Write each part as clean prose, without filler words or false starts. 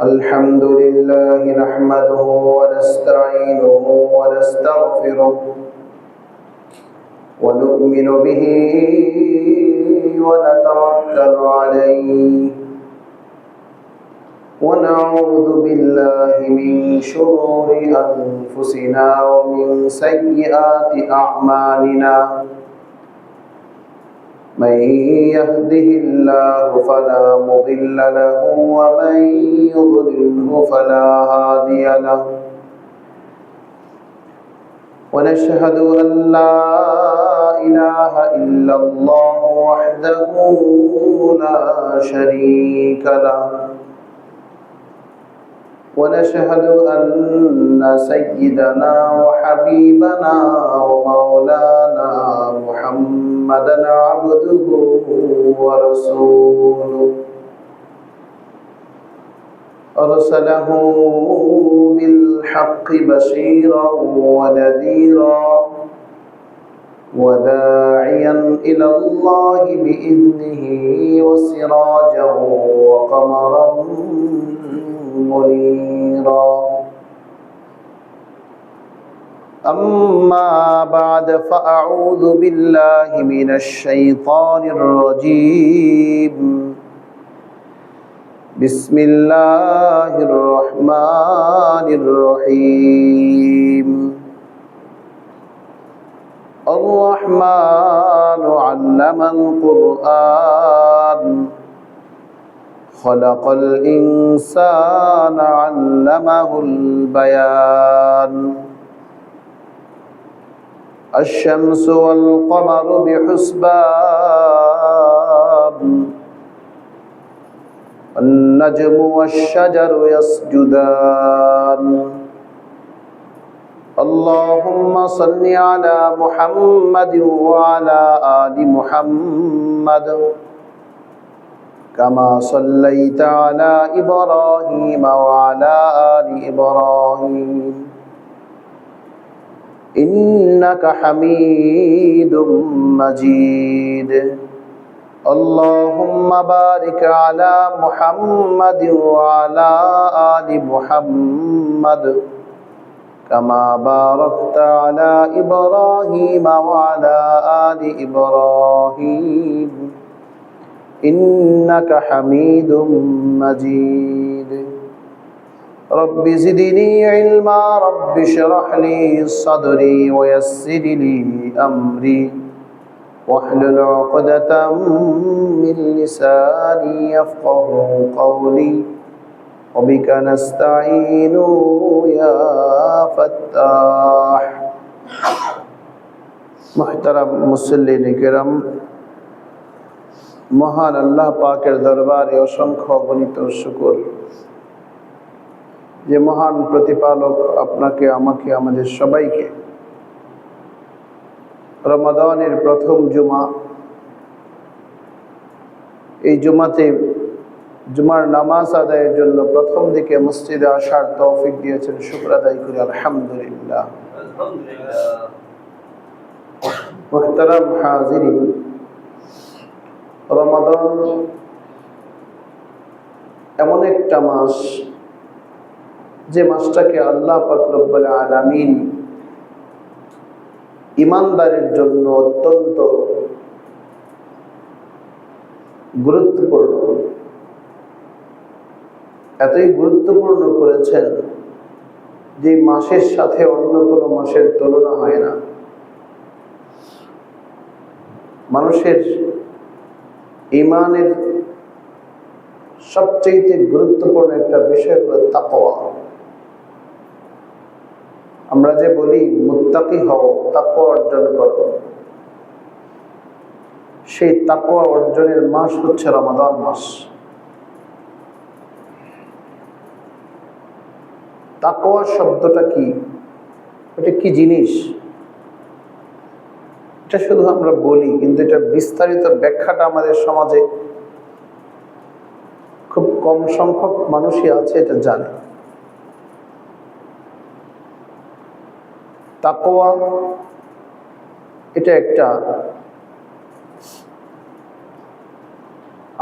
الحمد لله نحمده ونستعينه ونستغفره ونؤمن به ونتوكل عليه ونعوذ بالله من شرور أنفسنا ومن سيئات أعمالنا من يهده الله فلا مضل له ومن يضلله فلا هادي له ونشهد أن لا إله إلا الله وحده لا شريك له ونشهد أن سيدنا وحبيبنا ومولانا محمدا عبده ورسوله أرسله بالحق بشيرا ونذيرا وداعيا إلى الله بإذنه وسراجا وقمرا منيرا أما بعد فأعوذ بالله من الشيطان الرجيم بسم الله الرحمن الرحيم الرحمن علم القرآن خلق الإنسان علمه البيان الشمس والقمر بحسبان النجم والشجر يسجدان اللهم صل على محمد وعلى آل محمد كما صليت على إبراهيم وعلى آل إبراهيم إنك حميد مجيد اللهم بارك على محمد وعلى آل محمد كما باركت على إبراهيم وعلى آل إبراهيم إنك حميد مجيد رب زدني علما رب اشرح لي صدري ويسر لي أمري واحلل عقدة من لساني يفقه قولي وبك نستعين يا فتاح محترم মুসল্লিন কিরাম মহান আল্লাহ পাকের দরবারে অসংখ্য অগণিত শুকর যে মহান প্রতিপালক আপনাকে আমাকে আমাদের সবাইকে রমাদানের প্রথম জুমা এই জুমাতে জুমার নামাজ আদায়ের জন্য প্রথম দিকে মসজিদে আসার তৌফিক দিয়েছেন শুকর আদায় করি আলহামদুলিল্লাহ। মুহতারাম হাজিরিন, রমাদান এমন একটা মাস যে মাসটাকে আল্লাহ পাক রব্বুল আলামিন ঈমানদারের জন্য অত্যন্ত গুরুত্বপূর্ণ, এতই গুরুত্বপূর্ণ করেছেন যে মাসের সাথে অন্য কোনো মাসের তুলনা হয় না। মানুষের ঈমানের সবচেয়ে গুরুত্বপূর্ণ একটা বিষয় হলো তাকওয়া। আমরা যে বলি মুত্তাকি হও, তাকওয়া অর্জন করো, সেই তাকওয়া অর্জনের মাস হচ্ছে রমাদান মাস। তাকওয়া শব্দটা কি, এটা কি জিনিস, এটা শুধু আমরা বলি, কিন্তু এটা বিস্তারিত ব্যাখ্যাটা আমাদের সমাজে খুব কম সংখ্যক মানুষই আছে এটা জানে। তাকওয়া এটা একটা,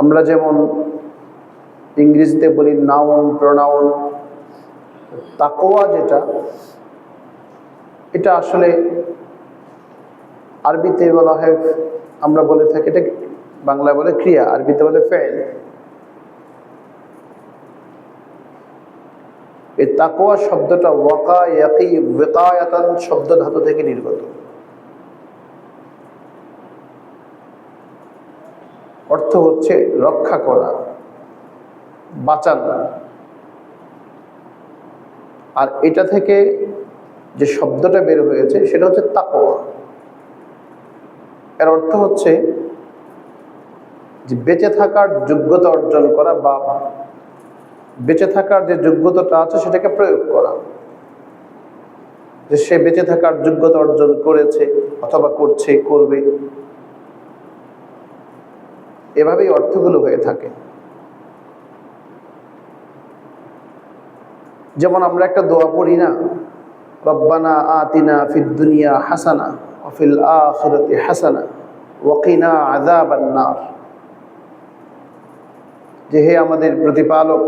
আমরা যেমন ইংরেজিতে বলি নাউন প্রোনাউন। তাকওয়া যেটা, এটা আসলে আরবিতে বলা হয়, আমরা বলে থাকি এটা বাংলায় বলে ক্রিয়া, আরবিতে বলে ফেল। এই তাকওয়া শব্দটা ওয়াকা ইয়াকি ওয়াকায়াতান শব্দ ধাতু থেকে নির্গত। অর্থ হচ্ছে রক্ষা করা, বাঁচানো। আর এটা থেকে যে শব্দটা বের হয়েছে সেটা হচ্ছে তাকওয়া। এর অর্থ হচ্ছে যে বেঁচে থাকার যোগ্যতা অর্জন করা, বা বেঁচে থাকার যে যোগ্যতাটা আছে সেটাকে প্রয়োগ করা। যে সে বেঁচে থাকার যোগ্যতা অর্জন করেছে অথবা করছে, করবে, এভাবেই অর্থগুলো হয়ে থাকে। যেমন আমরা একটা দোয়া পড়ি না, রব্বানা আতিনা ফিদ দুনিয়া হাসানা ওয়া ফিল আখিরাতি হাসানা ওয়া কিনা আযাবান নার। যে হে আমাদের প্রতিপালক,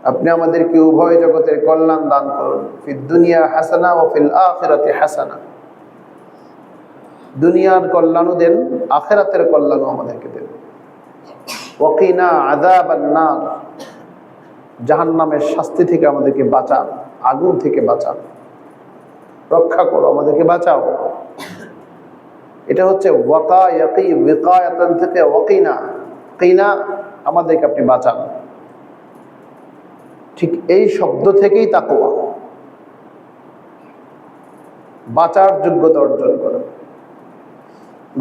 আপনি আমাদেরকে উভয় জগতের কল্যাণ দান করুন। ফিদ দুনিয়া হাসানা ওয়া ফিল আখিরাতি হাসানা, দুনিয়ার কল্যাণও দেন, আখিরাতের কল্যাণও আমাদেরকে দেন। ওয়া কিনা আযাবান নার, জাহান্নামের শাস্তি থেকে আমাদেরকে বাঁচান, আগুন থেকে বাঁচান, রক্ষা করো, আমাদেরকে বাঁচাও। এটা হচ্ছে ওয়াকা ইয়াকি ওয়াকায়াতান থেকে ওয়াকিনা, কিনা আমাদেরকে আপনি বাঁচান। ঠিক এই শব্দ থেকেই তাকওয়া, বাঁচার যোগ্যতা অর্জন করা।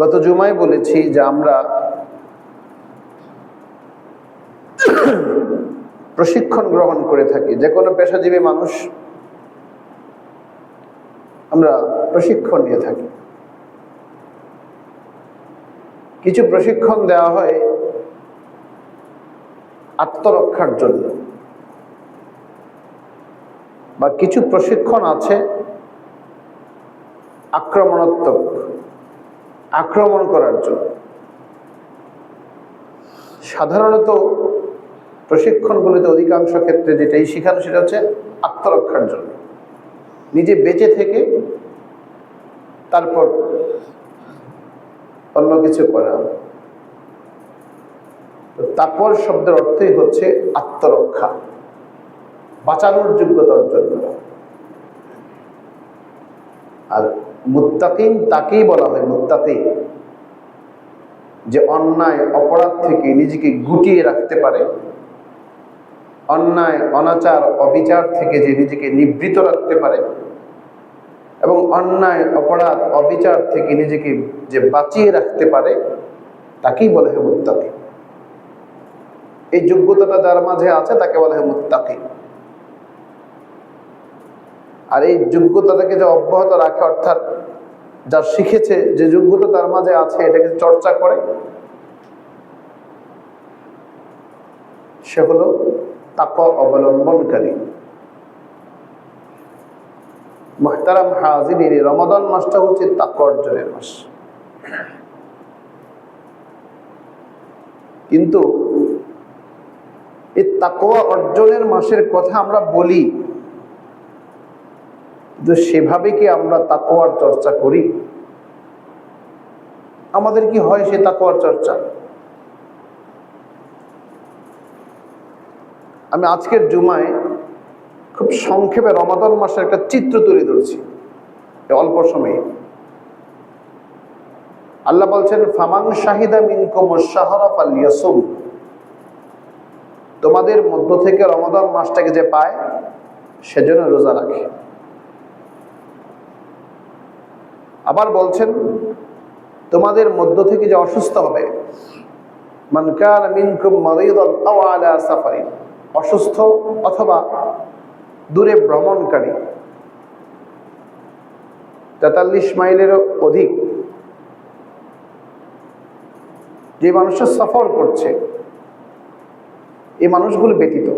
গত জুমায় বলেছি যে আমরা প্রশিক্ষণ গ্রহণ করে থাকি, যে কোনো পেশাজীবী মানুষ আমরা প্রশিক্ষণ নিয়ে থাকি। কিছু প্রশিক্ষণ দেওয়া হয় আত্মরক্ষার জন্য, বা কিছু প্রশিক্ষণ আছে আক্রমণাত্মক, আক্রমণ করার জন্য। সাধারণত প্রশিক্ষণগুলিতে অধিকাংশ ক্ষেত্রে যেটাই শেখানো সেটা হচ্ছে আত্মরক্ষার জন্য, নিজে বেঁচে থেকে তারপর অন্য কিছু করা। তাকওয়া শব্দের অর্থই হচ্ছে আত্মরক্ষা, বাঁচানোর যোগ্যতা অর্জন করা। আর মুত্তাকিন তাকেই বলা হয় মুত্তাকি, যে অন্যায় অপরাধ থেকে নিজেকে গুটিয়ে রাখতে পারে, অন্যায় অনাচার অবিচার থেকে যে নিজেকে নিবৃত রাখতে পারে, এবং অন্যায় অপরাধ অবিচার থেকে নিজেকে যে বাঁচিয়ে রাখতে পারে, তাকেই বলা হয় মুত্তাকি। এই যোগ্যতাটা যার মাঝে আছে তাকে বলা হয় মুত্তাকি। আর এই যোগ্যতাটাকে যে অব্যাহত রাখে, অর্থাৎ যা শিখেছে, যে যোগ্যতা তার মাঝে আছে, এটাকে চর্চা করে, সে হলো তাকওয়া অবলম্বনকারী। মুহতারাম হাজিরিন, রমাদান মাসটা হচ্ছে তাকওয়া অর্জনের মাস। কিন্তু এই তাকওয়া অর্জনের মাসের কথা আমরা বলি, কিন্তু সেভাবে কি আমরা তাকওয়ার চর্চা করি? আমাদের কি হয় সে তাকওয়ার চর্চা? আমি আজকের জুমায় খুব সংক্ষেপে রমাদান মাসের একটা চিত্র তুলে ধরছি অল্প সময়ে। আল্লাহ বলছেন, ফামান শাহিদা মিনকুমুশ শাহরা ফালইয়াসুম, তোমাদের মধ্য থেকে রমাদান মাসটাকে যে পায় সেজন্য রোজা রাখে। আবার বলছেন, তোমাদের মধ্য থেকে যে অসুস্থ হবে, মান কানা মিনকুম মারিদান আও আলা সাফারিন, অসুস্থ অথবা দূরে ভ্রমণকারী, 43 মাইলেরও অধিক যে মানুষটা সফর করছে, এই মানুষগুলো ব্যতীত।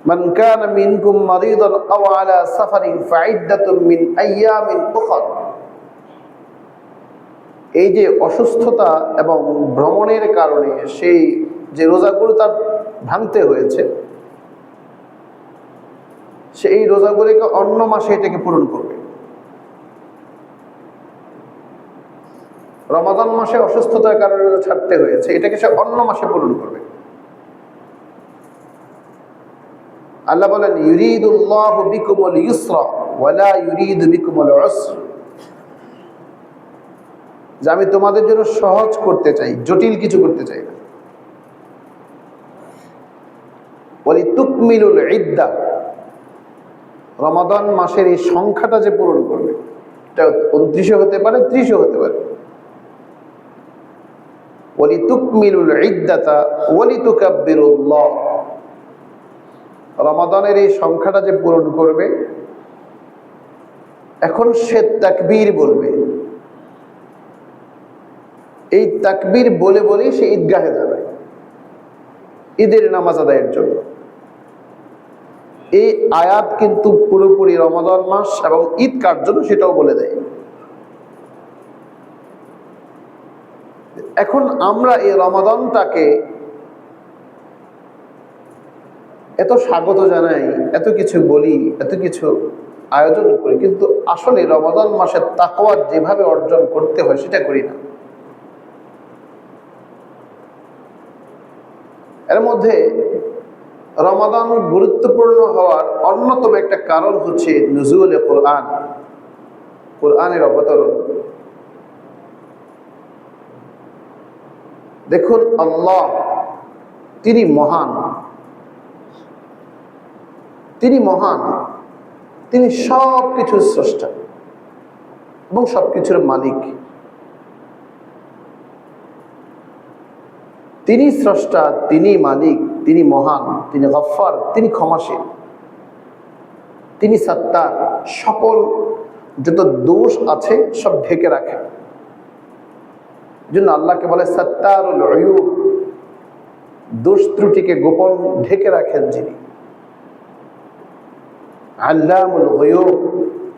মান কানা মিনকুম মারিদান আও আলা সাফারিন ফাইদ্দাতুম মিন আইয়ামিন উখর, এই যে অসুস্থতা এবং ভ্রমণের কারণে সেই যে রোজাগুলো তার ভাঙতে হয়েছে, সেই রোজাগুলিকে অন্য মাসে এটাকে পূরণ করবে। রমাদান মাসে অসুস্থতার কারণে রোজা ছাড়তে হয়েছে, এটাকে সে অন্য মাসে পূরণ করবে। আল্লাহ বলেন, ইউরিদুল্লাহু বিকুমুল ইউসরা ওয়ালা ইউরিদু বিকুমুল উসর, যে আমি তোমাদের জন্য সহজ করতে চাই, জটিল কিছু করতে চাই না। ওয়ালিতুকমিলুল ইদ্দা, রমাদান মাসের এই সংখ্যাটা যে পূরণ করবে, এটা 29 হতে পারে, 30 হতে পারে। ওয়ালিতুকমিলুল ইদ্দাতা ওয়ালিতুকাব্বিরুল্লাহ, রমাদানের এই সংখ্যাটা যে পূরণ করবে, এখন সে তাকবীর বলবে। এই তাকবীর বলে বলেই সে ঈদগাহে যাবে ঈদের নামাজ আদায়ের জন্য। এই আয়াত কিন্তু পুরোপুরি রমাদান মাস এবং ঈদ কার জন্য সেটাও বলে দেয়। এখন আমরা এই রমাদানটাকে এত স্বাগত জানাই, এত কিছু বলি, এত কিছু আয়োজন করি, কিন্তু আসলে রমাদান মাসের তাকওয়া যেভাবে অর্জন করতে হয় সেটা করি না। এর মধ্যে রমাদান গুরুত্বপূর্ণ হওয়ার অন্যতম একটা কারণ হচ্ছে নুজুলে কোরআন, কোরআনের অবতরণ। দেখুন, আল্লাহ তিনি মহান, তিনি মহান, তিনি সব কিছুর স্রষ্টা এবং সবকিছুর মালিক। তিনি স্রষ্টা, তিনি মালিক, তিনি মহান, তিনি গফফার, তিনি ক্ষমাশীল, তিনি সত্তার, সকল যত দোষ আছে সব ঢেকে রাখেন। জন্য আল্লাহকে বলে সত্তারুল উয়ুব, দোষ ত্রুটিকে গোপন ঢেকে রাখেন যিনি। আল্লামুল গায়ুব,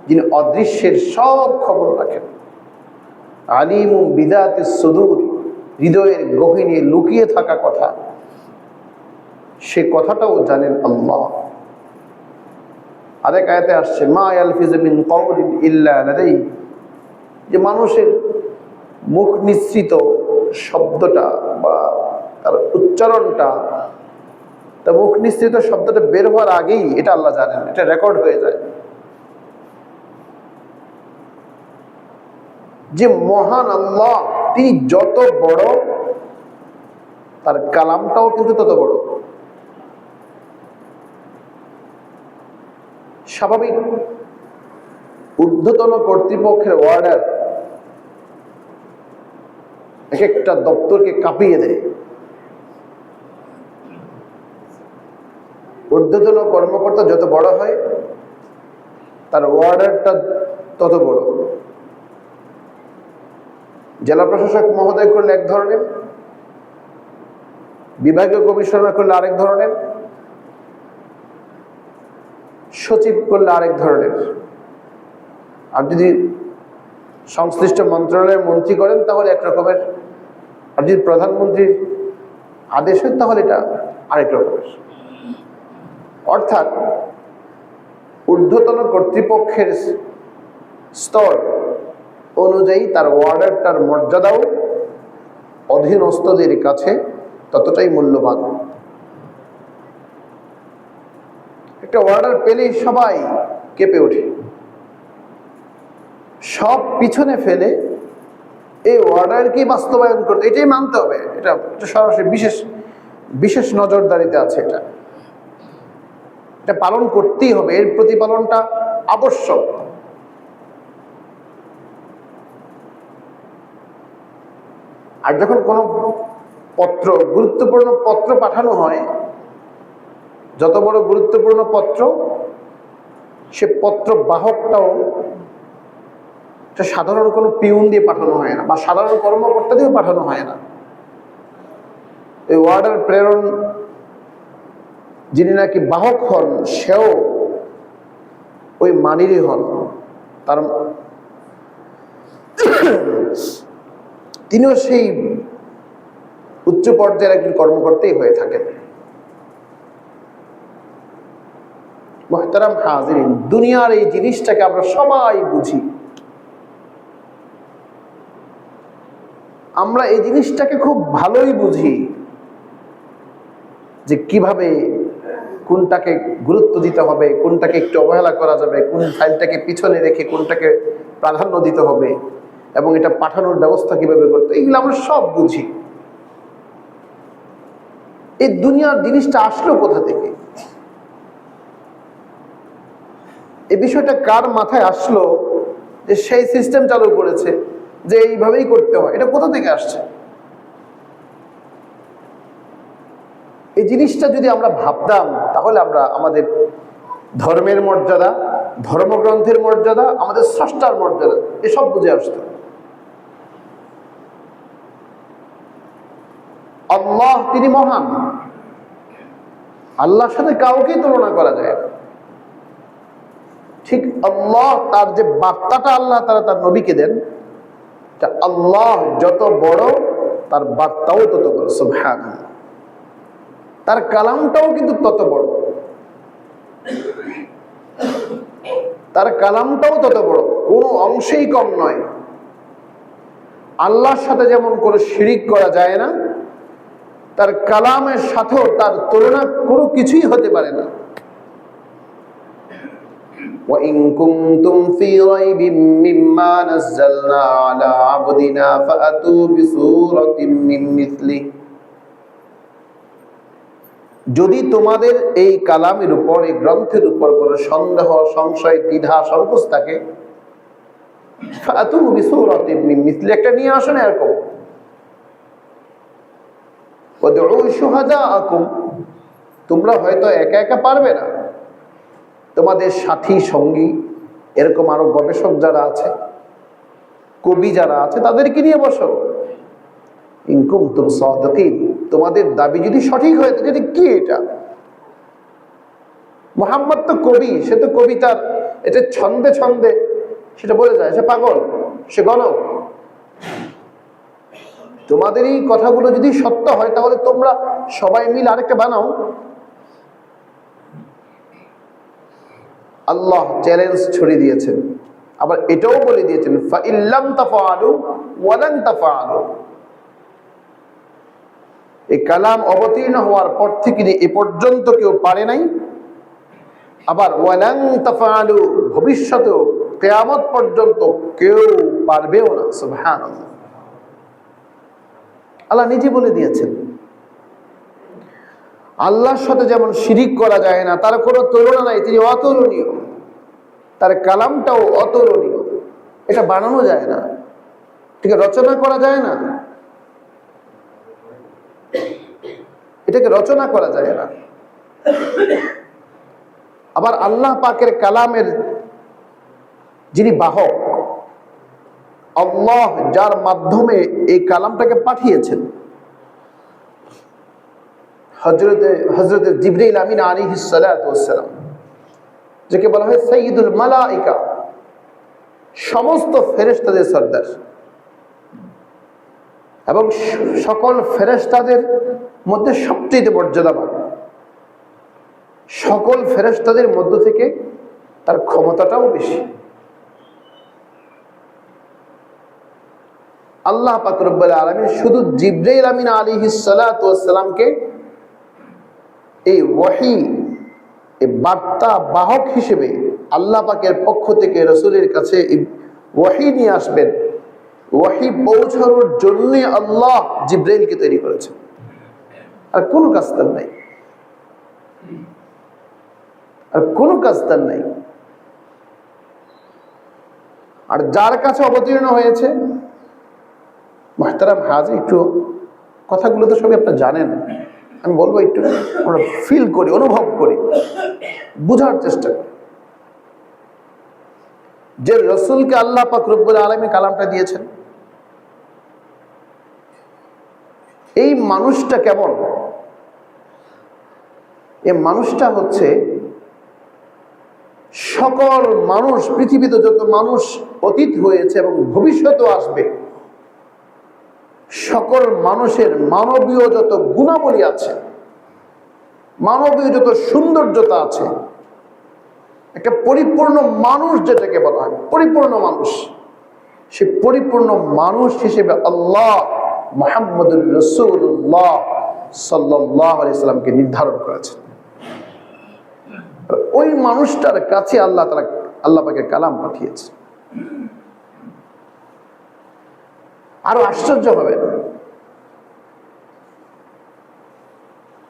যিনি অদৃশ্যের সব খবর রাখেন। আলিমুম বিদাতিস সুদূর, হৃদয়ের গহীনে লুকিয়ে থাকা কথা, সে কথাটাও জানেন আল্লাহ। আরেক আয়াতে আসছে, মা ইয়ালফিযু মিন কাওলিন ইল্লা লাদাইহি, যে মানুষের মুখ নিঃসৃত শব্দটা বা তার উচ্চারণটা, তার মুখ নিঃসৃত শব্দটা বের হওয়ার আগেই এটা আল্লাহ জানেন, এটা রেকর্ড হয়ে যায়। যে মহান আল্লাহ তিনি যত বড়, তার কালামটাও কিন্তু তত বড়। স্বাভাবিক ঊর্ধ্বতন কর্তৃপক্ষের অর্ডার এক একটা দপ্তরকে কাঁপিয়ে দেয়। ঊর্ধ্বতন কর্মকর্তা যত বড় হয়, তার অর্ডারটা তত বড়। জেলা প্রশাসক মহোদয় করলে এক ধরনের, বিভাগীয় কমিশনার করলে আরেক ধরনের, সচিব করলে আরেক ধরনের। আর যদি সংশ্লিষ্ট মন্ত্রণালয়ের মন্ত্রী করেন তাহলে এক রকমের, আর যদি প্রধানমন্ত্রীর আদেশ হয় তাহলে এটা আরেক রকমের। অর্থাৎ ঊর্ধ্বতন কর্তৃপক্ষের স্তর অনুযায়ী তার অর্ডারটার মর্যাদাও অধীনস্থদের কাছে ততটাই মূল্যবান। একটা অর্ডার পেলেই সবাই কেঁপে ওঠে, সব পিছনে ফেলে এই অর্ডারকে বাস্তবায়ন করতে, এটাই মানতে হবে, এটা সরাসরি বিশেষ নজরদারিতে আছে, এটা পালন করতেই হবে, এর প্রতিপালনটা আবশ্যক। আর যখন কোনো পত্র, গুরুত্বপূর্ণ পত্র পাঠানো হয়, যত বড় গুরুত্বপূর্ণ পত্র, সে পত্র বাহকটাও সাধারণ কোনো পিউন দিয়ে পাঠানো হয় না, বা সাধারণ কর্মকর্তা দিয়ে পাঠানো হয় না। এই অর্ডার প্রেরণ যিনি নাকি বাহক হন, সেও ওই মানিরই হন। তিনিও সেই উচ্চ পর্যায়ের একজন কর্মকর্তাই হয়ে থাকেন। মুহতারাম হাজিরিন, দুনিয়ার এই জিনিসটাকে আমরা সবাই বুঝি, আমরা এই জিনিসটাকে খুব ভালোই বুঝি যে কিভাবে কোনটাকে গুরুত্ব দিতে হবে, কোনটাকে একটু অবহেলা করা যাবে, কোন ফাইলটাকে পিছনে রেখে কোনটাকে প্রাধান্য দিতে হবে, এবং এটা পাঠানোর ব্যবস্থা কিভাবে করতে, এগুলো আমরা সব বুঝি। এই দুনিয়ার জিনিসটা আসলো কোথা থেকে? এই বিষয়টা কার মাথায় আসলো যে সেই সিস্টেম চালু করেছে যে এইভাবেই করতে হয়? এটা কোথা থেকে আসছে? এই জিনিসটা যদি আমরা ভাবতাম, তাহলে আমরা আমাদের ধর্মের মর্যাদা, ধর্মগ্রন্থের মর্যাদা, আমাদের স্রষ্টার মর্যাদা এসব বুঝে আসতো। আল্লাহ তিনি মহান, আল্লাহর সাথে কাউকেই তুলনা করা যায় না। ঠিক আল্লাহ তার যে বার্তাটা আল্লাহ তারা তার নবীকে দেন, আল্লাহ যত বড় তার বার্তাও তত বড়। সুবহানাল্লাহ, তার কালামটাও কিন্তু তত বড়, তার কালামটাও তত বড়, কোনো অংশেই কম নয়। আল্লাহর সাথে যেমন কোনো শিরিক করা যায় না, তার কালামের সাথেও তার তুলনা কোনো কিছুই হতে পারে না। وَإِن كُنتُمْ فِي رَيْبٍ مِّمَّا نَزَّلْنَا عَلَى عَبْدِنَا فَأْتُوا بِسُورَةٍ مِّن مِّثْلِهِ, যদি তোমাদের এই কালামের উপর, এই গ্রন্থের উপর কোনো সন্দেহ, সংশয়, দ্বিধা, সংকোচ থাকে, ফাতু বিসূরাতিন মিন মিসলি, একটা নিয়ে আসুন এরকম। ওয়াদউ শুহাদাআকুম, তোমরা হয়তো একা একা পারবে না, তোমাদের সাথী সঙ্গী এরকম আরো গবেষক যারা আছে, কবি যারা আছে, তাদেরকে নিয়ে বসো। ইন কুনতুম সাদিকিন, তোমাদের দাবি যদি সঠিক হয়, তাহলে কি এটা? মুহাম্মদ তো কবি, সে তো কবিতার এটা ছন্দে ছন্দে সেটা বলে যায়, সে পাগল, সে গণক। তোমাদের এই কথাগুলো যদি সত্য হয়, তাহলে তোমরা সবাই মিলে আরেকটা বানাও। আল্লাহ চ্যালেঞ্জ ছড়িয়ে দিয়েছেন, আবার এটাও বলে দিয়েছেন ফাইল্লাম তাফআলু ওয়ালান তাফআলু, এই কালাম অবতীর্ণ হওয়ার পর থেকে এ পর্যন্ত কেউ পারে নাই, আবার ওয়ালান তাফআলু, ভবিষ্যতেও কিয়ামত পর্যন্ত কেউ পারবেও না। সুবহানাল্লাহ, আল্লাহ নিজে বলে দিয়েছেন। আল্লাহর সাথে যেমন শিরিক করা যায় না, তার কোনো তুলনা নাই, তিনি অতুলনীয়, তার কালামটাও অতুলনীয়, এটা বানানো যায় না, এটাকে রচনা করা যায় না, এটাকে রচনা করা যায় না। আবার আল্লাহ পাকের কালামের যিনি বাহক, আল্লাহ যার মাধ্যমে এই কালামটাকে পাঠিয়েছেন, হযরত জিবরাইল আমিন আলাইহিস সালাতু ওয়াস সালাম, যাকে বলা হয় সাইয়্যিদুল মালায়েকা, সমস্ত ফেরেশতাদের সর্দার, এবং সকল ফেরেশতাদের মধ্যে সবচেয়ে মর্যাদাবান, সকল ফেরেশতাদের মধ্য থেকে তার ক্ষমতাটাও বেশি। আল্লাহ পাক রব্বুল আলামিন শুধু জিবরাইল আমিন আলাইহিস সালাতু ওয়াস সালামকে এই ওহী, এই বার্তা বাহক হিসেবে আল্লাহ পাকের পক্ষ থেকে রাসূলের কাছে ওহী নিয়ে আসবেন, ওহী পৌঁছানোর জন্য আল্লাহ জিবরাইলকে তৈরি করেছেন, আর কোনো কাজ তার নাই, আর কোনো কাজ তার নাই। আর যার কাছে অবতীর্ণ হয়েছে, মুহতারাম হাজির, একটু কথাগুলো তো সবই আপনারা জানেন, আমি বলবো একটু আমরা ফিল করি, অনুভব করি, বুঝার চেষ্টা করি। যে রাসূলকে আল্লাহ পাক রব্বুল আলামিন কালামটা দিয়েছেন, এই মানুষটা কেমন? এই মানুষটা হচ্ছে সকল মানুষ, পৃথিবীতে যত মানুষ অতীত হয়েছে এবং ভবিষ্যতেও আসবে, সকল মানুষের মানবীয় যত গুণাবলী আছে, মানবীয় যত সৌন্দর্যতা আছে, একটা পরিপূর্ণ মানুষ যেটাকে বলা হয় পরিপূর্ণ মানুষ, সে পরিপূর্ণ মানুষ হিসেবে আল্লাহ মুহাম্মদুর রাসূলুল্লাহ সাল্লাল্লাহু আলাইহি সাল্লামকে নির্ধারণ করেছেন। ওই মানুষটার কাছে আল্লাহ পাকে কালাম পাঠিয়েছে। আরো আশ্চর্য হবে,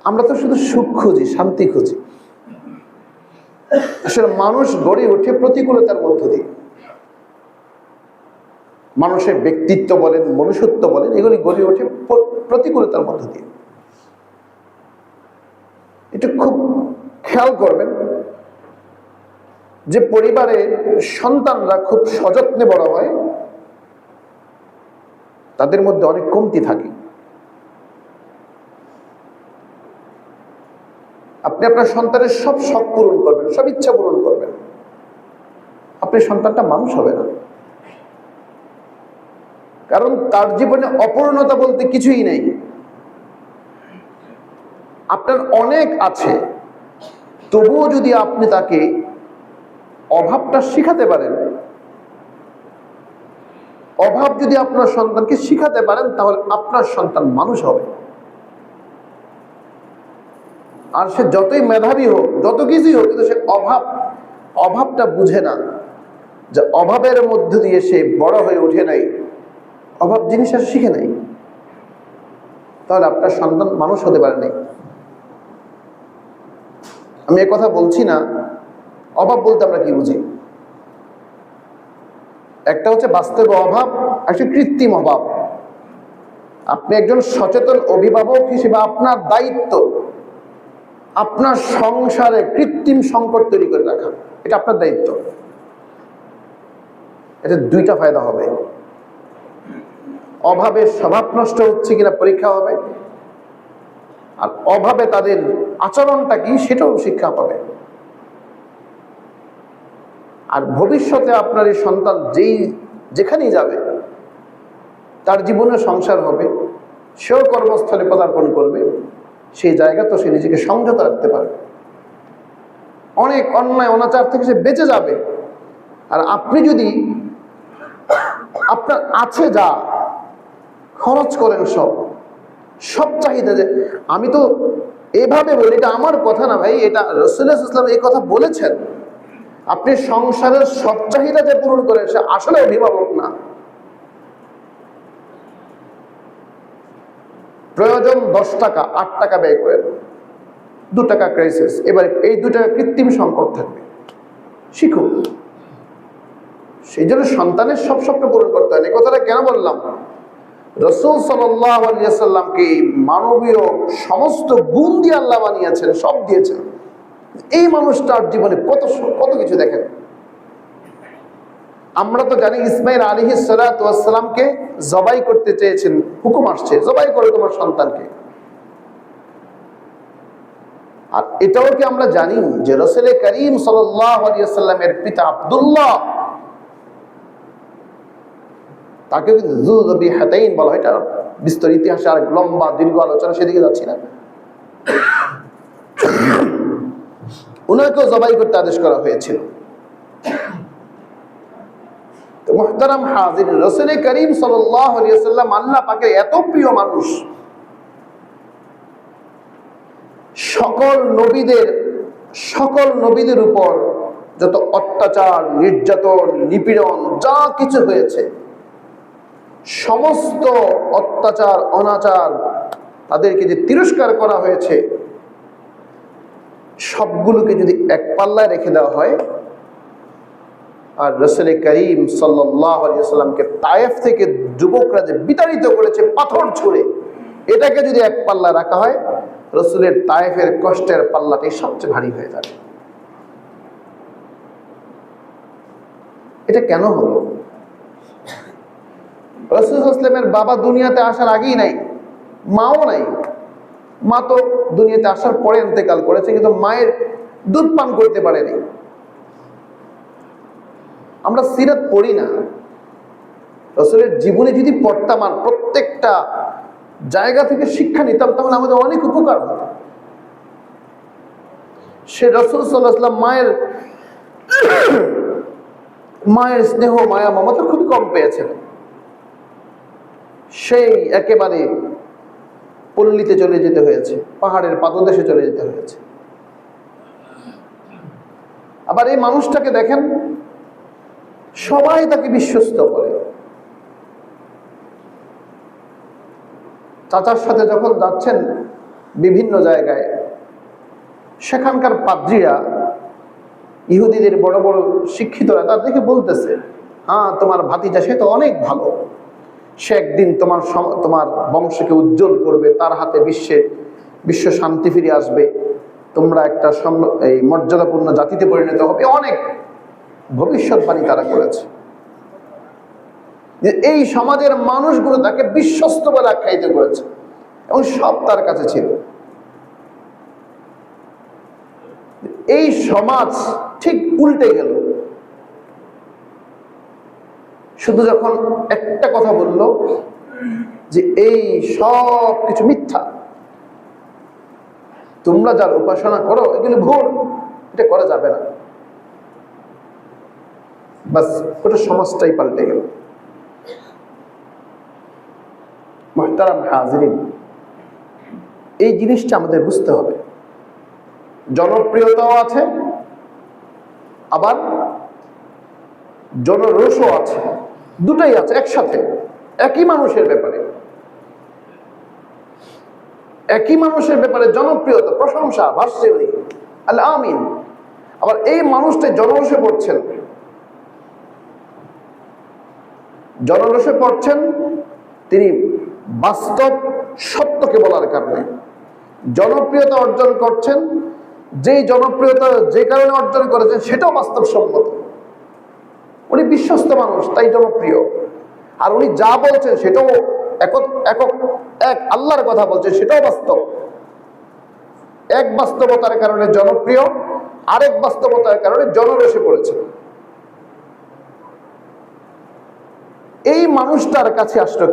আমরা তো শুধু সুখ খুঁজি, শান্তি খুঁজি। আসলে মানুষ গড়ে ওঠে প্রতিকূলতার মধ্য দিয়ে। মানুষের ব্যক্তিত্ব বলেন, মনুষ্যত্ব বলেন, এগুলি গড়ে ওঠে প্রতিকূলতার মধ্য দিয়ে। এটা খুব খেয়াল করবেন যে পরিবারে সন্তানরা খুব সযত্নে বড় হয়, তাদের মধ্যে অনেক কমতি থাকে। আপনি আপনার সন্তানের সব শখ পূরণ করবেন, সব ইচ্ছা পূরণ করবেন, আপনার সন্তানটা মানুষ হবে না। কারণ তার জীবনে অপূর্ণতা বলতে কিছুই নেই। আপনার অনেক আছে, তবুও যদি আপনি তাকে অভাবটা শিখাতে পারেন, অভাব যদি আপনার সন্তানকে শিখাতে পারেন, তাহলে আপনার সন্তান মানুষ হবে। আর সে যতই মেধাবী হোক, যত কিছুই হোক, কিন্তু সে অভাবটা বুঝে না, যে অভাবের মধ্য দিয়ে সে বড় হয়ে ওঠে নাই, অভাব জিনিস আর শিখে নাই, তাহলে আপনার সন্তান মানুষ হতে পারে নাই। আমি এ কথা বলছি না, অভাব বলতে আমরা কি বুঝি? একটা হচ্ছে বাস্তব অভাব, একটা কৃত্রিম অভাব। আপনি একজন সচেতন অভিভাবক হিসেবে আপনার দায়িত্ব আপনার সংসারে কৃত্রিম সংকট তৈরি করে রাখা, এটা আপনার দায়িত্ব। এটা দুইটা ফায়দা হবে, অভাবে স্বভাব নষ্ট হচ্ছে কিনা পরীক্ষা হবে, আর অভাবে তাদের আচরণটা কি সেটাও শিক্ষা পাবে। আর ভবিষ্যতে আপনার এই সন্তান যেখানেই যাবে, তার জীবনে সংসার হবে, সেও কর্মস্থলে পদার্পণ করবে, সেই জায়গা তো সে নিজেকে সংযত রাখতে পারবে, অনেক অন্যায় অনাচার থেকে সে বেঁচে যাবে। আর আপনি যদি আপনার আছে যা খরচ করেন, সব চাহিদা, যে আমি তো এভাবে বলি, এটা আমার কথা না ভাই, এটা রাসূলুল্লাহ সাল্লাল্লাহু আলাইহি ওয়াসাল্লাম এই কথা বলেছেন। আপনি সংসারের সব চাহিদা যে পূরণ করেন, সে আসলে অভিভাবক না। প্রয়োজন 10 টাকা, 8 টাকা ব্যয় করেন, 2 টাকা ক্রাইসিস, এবার এই 2 টাকা কৃত্রিম সংকট থাকবে, শিখুন। সেই জন্য সন্তানের সব স্বপ্ন পূরণ করতে হয়। এই কথাটা কেন বললাম? রাসূল সাল্লাল্লাহু আলাইহি ওয়াসাল্লামকে মানবীয় সমস্ত গুণ দিয়ে আল্লাহ বানিয়েছেন, সব দিয়েছেন। এই মানুষটার জীবনে কত কিছু দেখেন। আমরা তো জানি ইসমাঈল আলাইহিস সালাতু ওয়াস সালামকে জবাই করতে চেয়েছেন, হুকুম আসছে জবাই করো তোমার সন্তানকে। আর এটাও কি আমরা জানি যে রাসূল করিম সাল্লাল্লাহু আলাইহি ওয়াসাল্লামের পিতা আব্দুল্লাহ, তাকে কিন্তু যুযবিহাতাইন বলা হয়। এটা বিস্তর ইতিহাসে আর লম্বা দীর্ঘ আলোচনা, সেদিকে যাচ্ছি না। উনাকেও জবাই করতে আদেশ করা হয়েছিল। তো মুহতারাম হাজিরিন, রাসূল করিম সাল্লাল্লাহু আলাইহি ওয়াসাল্লাম আল্লাহ পাকের এত প্রিয় মানুষ, সকল নবীদের উপর যত অত্যাচার, নির্যাতন, নিপীড়ন যা কিছু হয়েছে, সমস্ত অত্যাচার অনাচার, তাদেরকে যে তিরস্কার করা হয়েছে, সবগুলোকে যদি এক পাল্লায় রেখে দেওয়া হয়, আর রাসূল করিম সাল্লাল্লাহু আলাইহি ওয়াসাল্লামকে তায়েফ থেকে যুবকরা যে বিতাড়িত করেছে পাথর ছুঁড়ে, এটাকে যদি এক পাল্লা রাখা হয়, রাসূলের তায়েফের কষ্টের পাল্লাটাই সবচেয়ে ভারী হয়ে যাবে। এটা কেন হলো? রাসূল সাল্লাল্লাহু আলাইহি ওয়াসাল্লামের বাবা দুনিয়াতে আসার আগেই নাই, মাও নাই। মা তো দুনিয়াতে আসার পরে ইন্তেকাল করেছে, কিন্তু মায়ের দুধ পান করতে পারেনি। আমরা সিরাত পড়ি না, রাসূলের জীবনে যদি পড়তাম আর প্রত্যেকটা জায়গা থেকে শিক্ষা নিতাম, তাহলে আমাদের অনেক উপকার হতো। সে রাসূল সাল্লাল্লাহু আলাইহি ওয়াসাল্লাম মায়ের স্নেহ মায়া মমতা খুবই কম পেয়েছেন। সেই একেবারে পল্লীতে চলে যেতে হয়েছে, পাহাড়ের পাদদেশে চলে যেতে হয়েছে। আবার এই মানুষটাকে দেখেন, সবাই তাকে বিশ্বস্ত করে। চাচার সাথে যখন যাচ্ছেন বিভিন্ন জায়গায়, সেখানকার পাদ্রীরা, ইহুদিদের বড় বড় শিক্ষিতরা তার দেখে বলতেছে, হ্যাঁ তোমার ভাতিজা সে তো অনেক ভালো, সে একদিন তোমার বংশকে উজ্জ্বল করবে, তার হাতে বিশ্ব শান্তি ফিরে আসবে, তোমরা একটা এই মর্যাদাপূর্ণ জাতিতে পরিণত হবে। অনেক ভবিষ্যৎবাণী তারা করেছে। যে এই সমাজের মানুষগুলো তাকে বিশ্বস্ত বলে আখ্যায়িত করেছে এবং সব তার কাছে ছিল। এই সমাজ ঠিক উল্টে গেল শুধু যখন একটা কথা বলল যে এই সব কিছু মিথ্যা, তোমরা যার উপাসনা করো এগুলো ভুল, এটা করা যাবে না। বাস ওটা সমাজটাই পাল্টে গেল। মুহতারাম হাজিরিন, এই জিনিসটা আমাদের বুঝতে হবে। জনপ্রিয়তাও আছে, আবার জনরোষও আছে, দুটাই আছে একসাথে, একই মানুষের ব্যাপারে। একই মানুষের ব্যাপারে জনপ্রিয়তা, প্রশংসা, ভাসছে উনি আল্লাহ আমিন। আবার এই মানুষটা জনরোষে পড়ছেন। জনরোষে পড়ছেন তিনি বাস্তব সত্যকে বলার কারণে। জনপ্রিয়তা অর্জন করছেন, যেই জনপ্রিয়তা যে কারণে অর্জন করেছেন সেটাও বাস্তবসম্মত। উনি বিশ্বস্ত মানুষ, তাই জনপ্রিয়। আর উনি যা বলছেন সেটাও এক আল্লাহর কথা বলছেন, সেটাও বাস্তব। এক বাস্তবতার কারণে জনপ্রিয়, আরেক বাস্তবতার কারণে জনরোষে পড়েছে। এই মানুষটার কাছে আসলো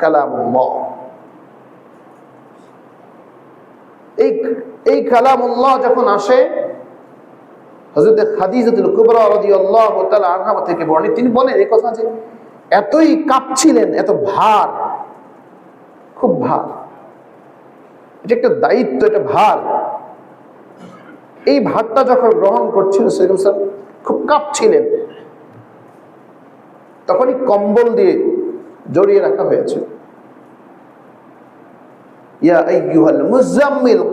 কালামুল্লাহ। এই কালামুল্লাহ যখন আসে, হযরত খাদিজাতুল কুবরা রাদিয়াল্লাহু তাআলা আনহা থেকে বর্ণিত, তিনি বলেন এই কথা যে এতই কাঁপছিলেন, এত ভার, খুব ভার, এটা একটা দায়িত্ব, এটা ভার। এই ভারটা যখন গ্রহণ করছিল সেরকম খুব কাঁপছিলেন, তখনই কম্বল দিয়ে জড়িয়ে রাখা হয়েছিল। ইয়া আইয়ুহাল মুযাম্মিল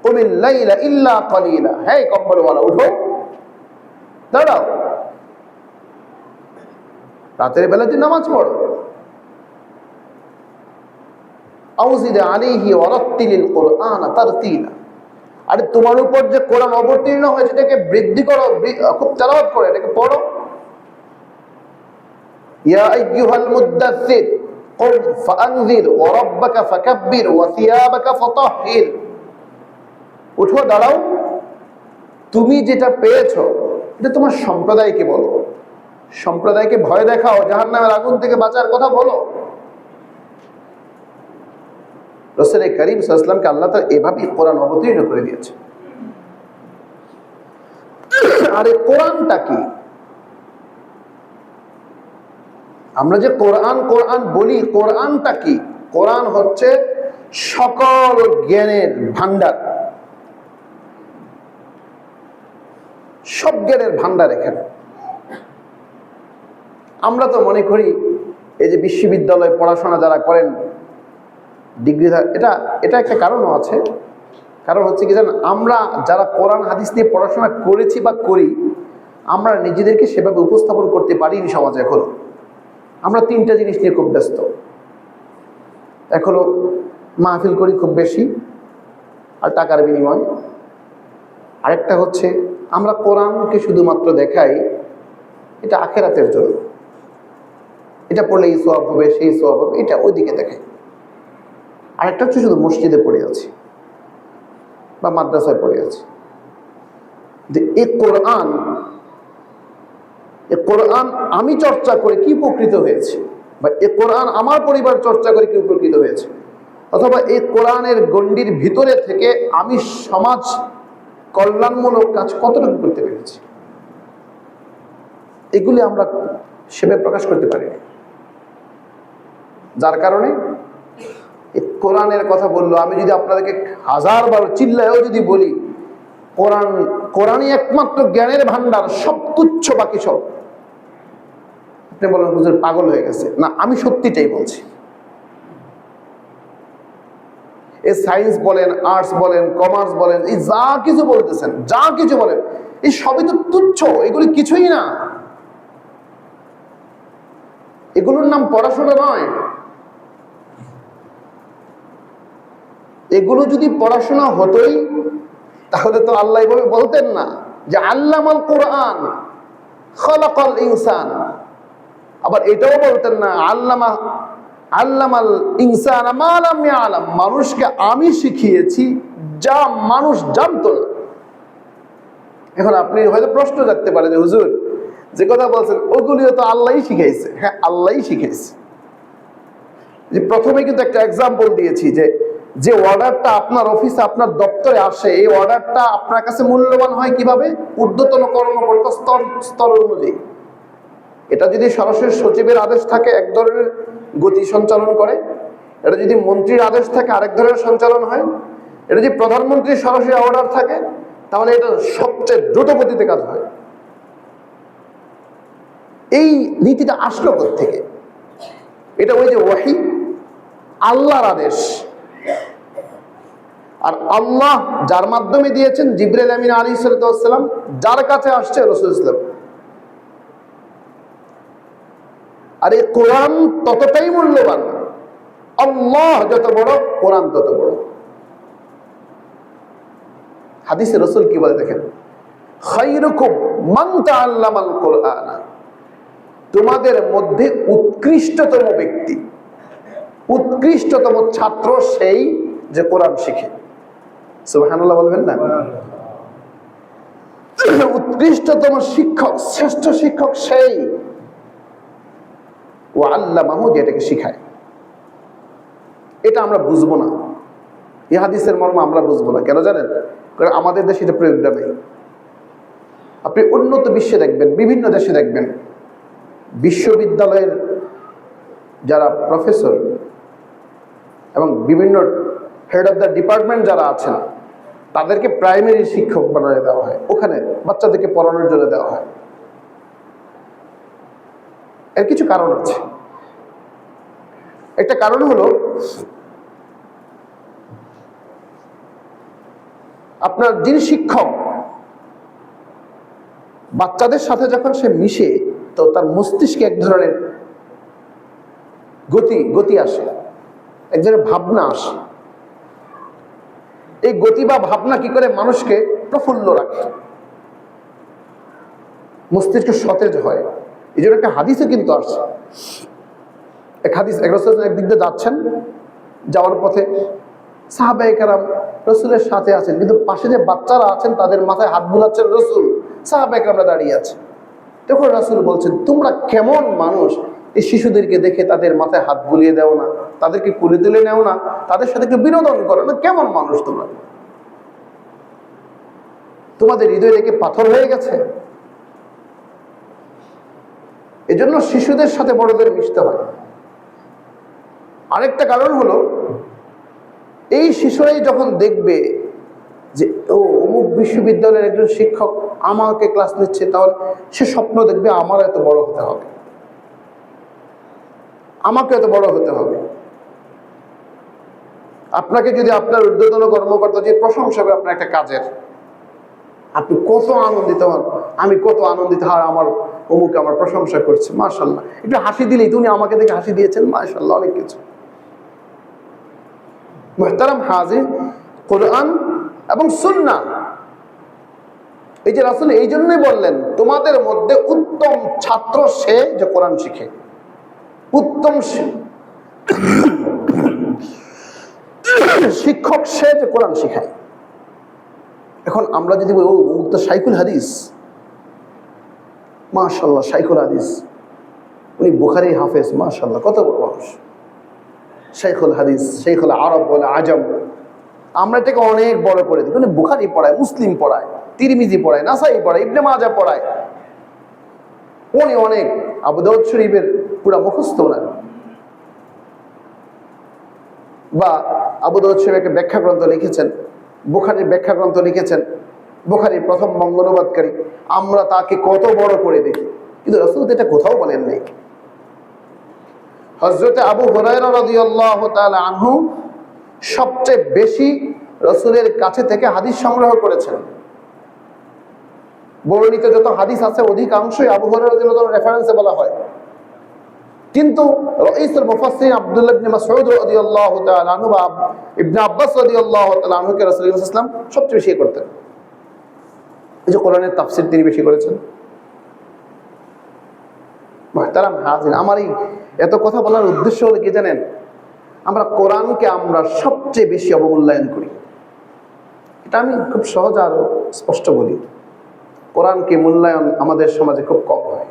কুমিল লাইলা ইল্লা কালিলা, হে কম্বলওয়ালা উঠো, দাঁড়াও, রাতের বেলা তুই নামাজ পড়ো। আউযিদ আলাইহি ওয়া রাত্তিলিল কুরআন তারতিলা, আরে তোমার উপর যে কোরআন অবতীর্ণ হয়েছে এটাকে বৃদ্ধি করো, খুব তেলাওয়াত করো, এটাকে পড়ো। ইয়া আইয়ুহাল মুদ্দাসসির কুম ফাআনযির ওয়া রাব্বাকা ফাকাব্বির ওয়া সিয়াবাকা ফাতাহহির, উঠো, দাঁড়াও, তুমি যেটা পেয়েছো এটা তোমার সম্প্রদায়কে বলো, সম্প্রদায়কে ভয় দেখাও, জাহান্নামের আগুন থেকে বাঁচার কথা বলো। রাসূল করিম সাল্লাল্লাহু আলাইহি ওয়াসাল্লামকে আল্লাহ তাআলা এভাবেই কোরআন অবতীর্ণ করে দিয়েছে। আর এই কোরআনটা কি? আমরা যে কোরআন কোরআন বলি, কোরআনটা কি? কোরআন হচ্ছে সকল জ্ঞানের ভান্ডার, সব জ্ঞানের ভান্ডার এখানে। আমরা তো মনে করি এই যে বিশ্ববিদ্যালয়ে পড়াশোনা যারা করেন, ডিগ্রি, এটা একটা কারণও আছে। কারণ হচ্ছে কি জানেন, আমরা যারা কোরআন হাদিস নিয়ে পড়াশোনা করেছি বা করি, আমরা নিজেদেরকে সেভাবে উপস্থাপন করতে পারিনি সমাজে। এখন আমরা তিনটা জিনিস নিয়ে খুব ব্যস্ত। এখনো মাহফিল করি খুব বেশি, আর টাকার বিনিময়। আরেকটা হচ্ছে আমরা কোরআনকে শুধুমাত্র দেখাই এটা আখিরাতের জন্য, এটা পড়লে এই সওয়াব হবে, সেই সওয়াব হবে, এটা ওইদিকে দেখাই। আরেকটা হচ্ছে শুধু মসজিদে পড়ে আছি বা মাদ্রাসায় পড়ে আছি। যে এই কোরআন এ কোরআন আমি চর্চা করে কি উপকৃত হয়েছে, বা এ কোরআন আমার পরিবার চর্চা করে কি উপকৃত হয়েছে, অথবা এই কোরআনের গণ্ডির ভিতরে থেকে আমি সমাজ কল্যাণমূলক কাজ কতটুকু করতে পেরেছি, এগুলি আমরা সেভাবে প্রকাশ করতে পারি। যার কারণে এই কোরআনের কথা বললো, আমি যদি আপনাদেরকে 1000বার চিল্লায়ও যদি বলি কোরআনই একমাত্র জ্ঞানের ভান্ডার, সব তুচ্ছ বাকি সব, আপনি বলেন হুজুর পাগল হয়ে গেছে। না, আমি সত্যিটাই বলছি। এই সায়েন্স বলেন, আর্টস বলেন, কমার্স বলেন, এই যা কিছু বলতেছেন, যা কিছু বলেন, এই সবই তো তুচ্ছ, এগুলি কিছুই না। এগুলোর নাম পড়াশোনা নয়। এগুলো যদি পড়াশোনা হতোই তাহলে তো আল্লাহ এভাবে বলতেন না যে আল্লামাল কোরআন খালাকাল ইনসান। আবার এটাও বলতেন না আল্লামাল ইনসান মা লাম ইয়ালাম, মানুষকে আমি শিখিয়েছি যা মানুষ জানতো না। এখন আপনি হয়তো প্রশ্ন জাগতে পারে যে হুজুর যে কথা বলছেন ওগুলিও তো আল্লাহই শিখাইছে। হ্যাঁ, আল্লাহই শিখাইছে। যে প্রথমে কিন্তু একটা এক্সাম্পল দিয়েছি যে অর্ডারটা আপনার অফিসে, আপনার দপ্তরে আসে, এই অর্ডারটা আপনার কাছে মূল্যবান হয় কিভাবে? ঊর্ধ্বতন কর্মকর্তা স্তর অনুযায়ী। এটা যদি সরাসরি সচিবের আদেশ থাকে এক ধরনের গতি সঞ্চালন করে, এটা যদি মন্ত্রীর আদেশ থাকে আরেক ধরনের সঞ্চালন হয়, এটা যদি প্রধানমন্ত্রীর সরাসরি অর্ডার থাকে তাহলে এটা সবচেয়ে দ্রুত গতিতে কাজ হয়। এই নীতিটা আসলো থেকে? এটা ওই যে ওয়াহি, আল্লাহর আদেশ। আর আল্লাহ যার মাধ্যমে দিয়েছেন জিবরাইল আমিন আলাইহিস সালাম, যার কাছে আসছে রাসূল সাল্লাল্লাহু আলাইহি ওয়াসাল্লাম। আর এই কোরআন ততটাই মূল্যবান, আল্লাহ যত বড় কোরআন তত বড়। হাদিসে রাসূল কি বলে দেখেন, খায়রুকুম মান তাআল্লামাল কোরআন, তোমাদের মধ্যে উৎকৃষ্টতম ব্যক্তি, উৎকৃষ্টতম ছাত্র সেই যে কোরআন শিখে। সুবহানাল্লাহ বলবেন না? উৎকৃষ্টতম শিক্ষক, শ্রেষ্ঠ শিক্ষক সেই ও আল্লামাহু, যেটাকে শিখায়। এটা আমরা বুঝবো না, এই হাদিসের মর্ম আমরা বুঝবো না। কেন জানেন? কারণ আমাদের দেশে এটা প্রয়োগটা নেই। আপনি উন্নত বিশ্বে দেখবেন, বিভিন্ন দেশে দেখবেন, বিশ্ববিদ্যালয়ের যারা প্রফেসর এবং বিভিন্ন হেড অফ দ্য ডিপার্টমেন্ট যারা আছেন তাদেরকে প্রাইমারি শিক্ষক বানিয়ে দেওয়া হয়, ওখানে বাচ্চাদেরকে পড়ানোর জন্য দেওয়া হয়। এর কিছু কারণ আছে। একটা কারণ হলো আপনার যিনি শিক্ষক, বাচ্চাদের সাথে যখন সে মিশে তো তার মস্তিষ্কে এক ধরনের গতি আসে, এক ধরনের ভাবনা আসে। এই গতি বা ভাবনা কি করে মানুষকে প্রফুল্ল রাখে, মস্তিষ্ক সতেজ হয়। এই জন্য একটা হাদিসে কিন্তু আসছে, এক হাদিস, এক রাসূল একদিক দিয়ে যাচ্ছেন, যাওয়ার পথে সাহাবায়ে কেরাম রাসূলের সাথে আছেন, কিন্তু পাশে যে বাচ্চারা আছেন তাদের মাথায় হাত বুলাচ্ছেন রাসূল, সাহাবায়ে কেরামরা দাঁড়িয়ে আছে। তখন রাসূল বলছেন, তোমরা কেমন মানুষ, এই শিশুদেরকে দেখে তাদের মাথায় হাত বুলিয়ে দেও না, তাদেরকে কুলে তুলে নেও না, তাদের সাথে একটু বিনোদন করো না, কেমন মানুষ তোমরা? তোমাদের হৃদয় রেখে পাথর হয়ে গেছে। এজন্য শিশুদের সাথে বড়দের মিশতে হয়। আরেকটা কারণ হলো, এই শিশুরাই যখন দেখবে যে ও অমুক বিশ্ববিদ্যালয়ের একজন শিক্ষক আমাকে ক্লাস নিচ্ছে, তাহলে সে স্বপ্ন দেখবে আমার এত বড় হতে হবে, আমাকে এত বড় হতে হবে। আপনাকে যদি আপনার ঊর্ধ্বতন কর্মকর্তা যে প্রশংসা করে আপনার একটা কাজের, আপনি কত আনন্দিত হন, আমি কত আনন্দিত হয়, আমার অমুক আমার প্রশংসা করছে, মাশাআল্লাহ। একটু হাসি দিলেই তুমি আমাকে দেখে হাসি দিয়েছেন, মাশাআল্লাহ, অনেক কিছু। মুহতারাম হাজির, কোরআন এবং সুন্নাহ, এই যে রাসূল এই জন্যই বললেন তোমাদের মধ্যে উত্তম ছাত্র সে যে কোরআন শিখে, উত্তম শিক্ষক সে যে কোরআন শিখায়। এখন আমরা যদি বলি ও মুক্ত শাইখুল হাদিস, মাশাআল্লাহ শাইখুল হাদিস, উনি বুখারী হাফেজ, মাশাআল্লাহ কত বড় মানুষ, শাইখুল হাদিস, শাইখুল আরব ওয়াল আজম। আমরা এটাকে অনেক বড় করে দিই, উনি বুখারী পড়ায়, মুসলিম পড়ায়, তিরমিজি পড়ায়, নাসাই পড়ায়, ইবনে মাজাহ পড়ায়, উনি অনেক আবু দাউদ শরীফের পুরা মুখস্থ ওনার, বা আবু দাউদ শরীফ একটা ব্যাখ্যা গ্রন্থ লিখেছেন, বুখারীর ব্যাখ্যা গ্রন্থ লিখেছেন, বুখারীর প্রথম বঙ্গানুবাদকারী। আমরা তাকে কত বড় করে দেখি, কিন্তু রাসূল এটা কোথাও বলেন নাই। হযরত আবু হুরায়রা রাদিয়াল্লাহু তাআলা আনহু সবচেয়ে বেশি রাসূলের কাছে থেকে হাদিস সংগ্রহ করেছেন। বর্ণিত যত হাদিস আছে অধিকাংশই আবু হুরায়রা রাদিয়াল্লাহু তাআলা রেফারেন্সে বলা হয়। কিন্তু রাইসুল মুফাসসিরিন আব্দুল্লাহ ইবনে মাসউদ রাদিয়াল্লাহু তাআলা আনহু বা ইবনে আব্বাস রাদিয়াল্লাহু তাআলা আনহুকে রাসূল সাল্লাল্লাহু আলাইহি ওয়াসাল্লাম সবচেয়ে বেশি করতেন। এই যে কোরআনের তাফসীর তিনি বেশি করেছেন। মুহতারাম হাজির, আমার এই এত কথা বলার উদ্দেশ্য হলো কি জানেন? আমরা কোরআনকে আমরা সবচেয়ে বেশি অবমূল্যায়ন করি। এটা আমি খুব সহজ আর স্পষ্ট বলি, কোরআনকে মূল্যায়ন আমাদের সমাজে খুব কম হয়,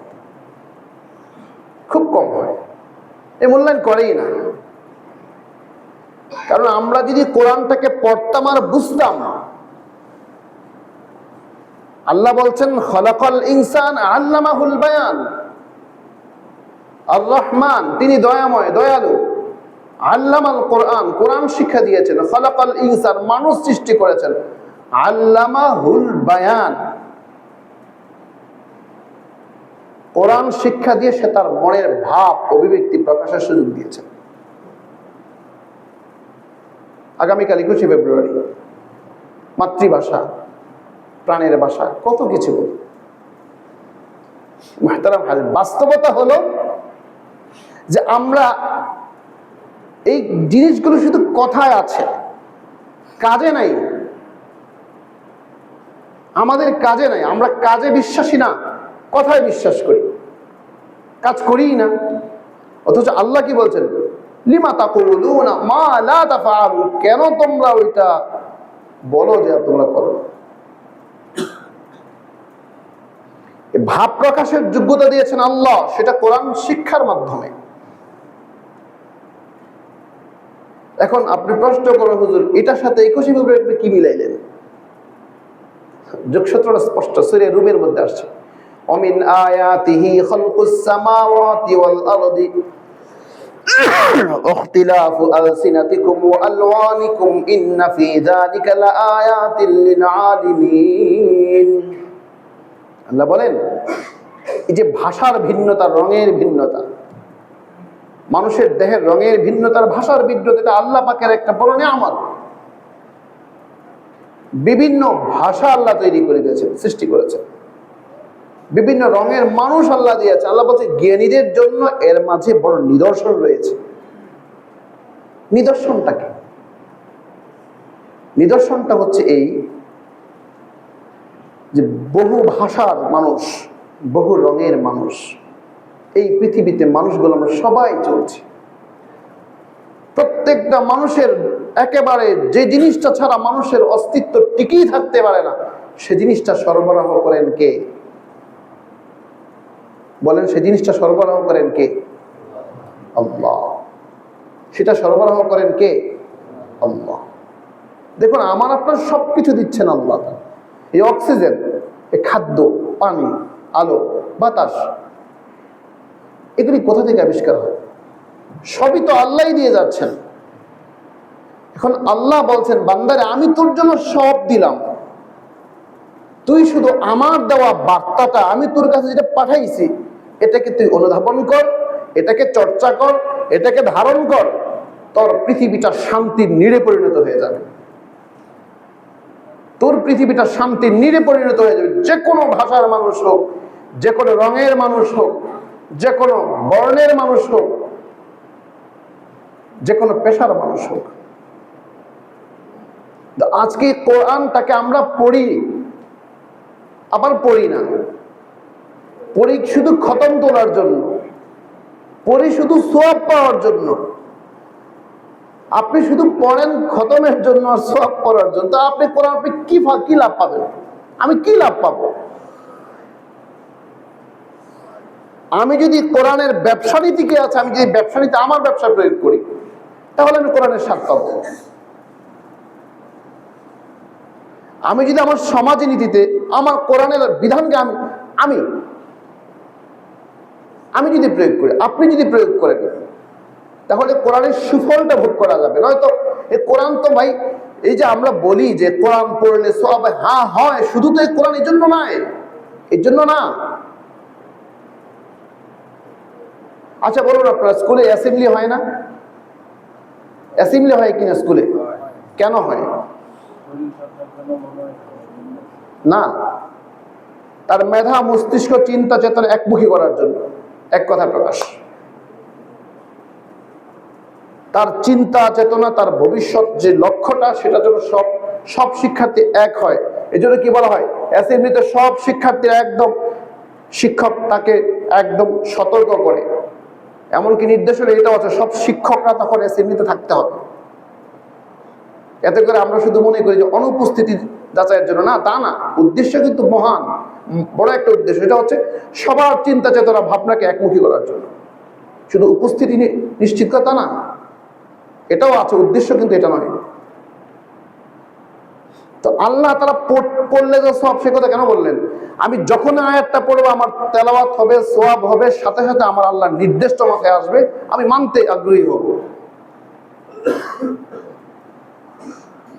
খুব কম হয়। এই মূল্যায়ন করেই না। কারণ আমরা যদি কোরআনটাকে পড়তাম আর বুঝতাম, আল্লাহ বলছেন খলাকাল ইনসান আল্লামাহুল বায়ান, আর রহমান তিনি দয়াময়, দয়ালু, আল্লামাল কোরআন, কোরআন শিক্ষা দিয়েছেন, খলাকাল ইনসান মানুষ সৃষ্টি করেছেন, আল্লামাহুল বায়ান কোরআন শিক্ষা দিয়ে সে তার মনের ভাব অভিব্যক্তি প্রকাশের সুযোগ দিয়েছেন। আগামীকাল 21শে ফেব্রুয়ারি, মাতৃভাষা, প্রাণের ভাষা, কত কিছু। মুহতারাম হাজির, বাস্তবতা হলো যে আমরা এই জিনিসগুলো শুধু কথায় আছে, কাজে নাই। আমাদের কাজে নাই, আমরা কাজে বিশ্বাসী না, কথায় বিশ্বাস করি, কাজ করিই না। অথচ আল্লাহ কি বলছেন? লিমা তাকুলুনা মা লা তাফআলুন, কেন তোমরা ওইটা বলো যে তোমরা করো। ভাব প্রকাশের যোগ্যতা দিয়েছেন আল্লাহ, সেটা কোরআন শিক্ষার মাধ্যমে। এখন আপনি প্রশ্ন করেন, হুজুর এটার সাথে 21শে ফেব্রুয়ারি কি মিলাইলেন? যোগসূত্রটা স্পষ্ট, সূরা রুমের মধ্যে আসছে, অমিন আয়াতিহি খালকুস সামাওয়াতি ওয়াল আরদি ইখতিলাফু আলসিনাতিকুম ওয়া আলওয়ানিকুম ইন্না ফি যালিকা লাআয়াতিন লিল আলিমিন। আল্লাহ বলেন, এই যে ভাষার ভিন্নতা, রঙের ভিন্নতা, মানুষের দেহের রঙের ভিন্নতার, ভাষার ভিন্নতা, এটা আল্লাহ পাকের একটা বড় নিয়ামত। বিভিন্ন ভাষা আল্লাহ তৈরি করে দিয়েছেন, সৃষ্টি করেছেন, বিভিন্ন রঙের মানুষ আল্লাহ দিয়েছে। আল্লাহ বলছে জ্ঞানীদের জন্য এর মাঝে বড় নিদর্শন রয়েছে। নিদর্শনটা কি? নিদর্শনটা হচ্ছে এই যে বহু ভাষার মানুষ, বহু রঙের মানুষ, এই পৃথিবীতে মানুষগুলো আমরা সবাই চলছি। প্রত্যেকটা মানুষের একেবারে যে জিনিসটা ছাড়া মানুষের অস্তিত্ব টিকেই থাকতে পারে না, সে জিনিসটা সরবরাহ করেন কে? বলেন, সে জিনিসটা সরবরাহ করেন কে? আল্লাহ। সেটা সরবরাহ করেন কে? আল্লাহ। দেখুন, আমার আপনার সবকিছু দিচ্ছেন আল্লাহ। এই অক্সিজেন, এই খাদ্য, পানি, আলো, বাতাস, এগুলি কোথা থেকে আবিষ্কার হয়? সবই তো আল্লাহই দিয়ে যাচ্ছেন। এখন আল্লাহ বলছেন, বান্দারে আমি তোর জন্য সব দিলাম, তুই শুধু আমার দেওয়া বার্তাটা, আমি তোর কাছে যেটা পাঠাইছি, এটাকে তুই অনুধাবন কর, এটাকে চর্চা কর, এটাকে ধারণ কর, তোর পৃথিবীটা শান্তির নীড়ে পরিণত হয়ে যাবে। তোর পৃথিবীটা শান্তির নীড়ে পরিণত হয়ে যাবে। যে কোনো ভাষার মানুষ হোক, যে কোনো রঙের মানুষ হোক, যে কোনো বর্ণের মানুষ হোক, যে কোনো পেশার মানুষ হোক। আজকে কোরআনটাকে আমরা পড়ি, আবার পড়ি না, পড়ি শুধু খতম তোলার জন্য, পড়ি শুধু সওয়াব পাওয়ার জন্য। আপনি শুধু পড়েন খতমের জন্য আর সওয়াব করার জন্য, তা আপনি কোরআন, আপনি কি লাভ পাবেন? আমি কি লাভ পাবো? আমি যদি কোরআনের ব্যবসা নীতিকে আছে, আমি যদি ব্যবসা নীতি আমার ব্যবসা প্রয়োগ করি, তাহলে আমি কোরআনের স্বাদ পাবো। আমি যদি আমার সমাজ নীতিতে আমার কোরআনের বিধানকে আমি আমি যদি প্রয়োগ করি, আপনি যদি প্রয়োগ করেন, তাহলে কোরআনের সুফলটা ভোগ করা যাবে। নয়তো এই কোরআন তো ভাই, এই যে আমরা বলি যে কোরআন পড়লে সব, হ্যাঁ হয়, শুধু তো এই কোরআন এর জন্য নয়, এর জন্য না। আচ্ছা বলুন, আপনার স্কুলে অ্যাসেম্বলি হয় না? অ্যাসেম্বলি হয় কিনা স্কুলে? কেন হয় না? তার মেধা, মস্তিষ্ক, চিন্তা চেতনা একমুখী করার জন্য, এক কথা প্রকাশ। তার চিন্তা চেতনা, তার ভবিষ্যৎ যে লক্ষ্যটা, সেটা যেন সব শিক্ষার্থী এক হয়। এই জন্য কি বলা হয়, অ্যাসেম্বলিতে সব শিক্ষার্থীরা একদম, শিক্ষক তাকে একদম সতর্ক করে, এমনকি নির্দেশনা এটাও আছে, সব শিক্ষকরা তখন অ্যাসেম্বলিতে থাকতে হবে। এতে করে আমরা শুধু মনে করি যে অনুপস্থিতি যাচাইয়ের জন্য, না, তা না। উদ্দেশ্য কিন্তু মহান, বড় একটা উদ্দেশ্য। এটা হচ্ছে সবার চিন্তা চেতনা ভাবনাকে একমুখী করার জন্য। শুধু উপস্থিতি নিশ্চিত কথা না, এটাও আছে উদ্দেশ্য, কিন্তু এটা নয়। তো আল্লাহ তারা পড়লে যে সব, সে কথা কেন বললেন? আমি যখন আয়াতটা পড়বো, আমার তেলাওয়াত হবে, সওয়াব হবে, সাথে সাথে আমার আল্লাহর নির্দেশটা মাথায় আসবে, আমি মানতে আগ্রহী হব।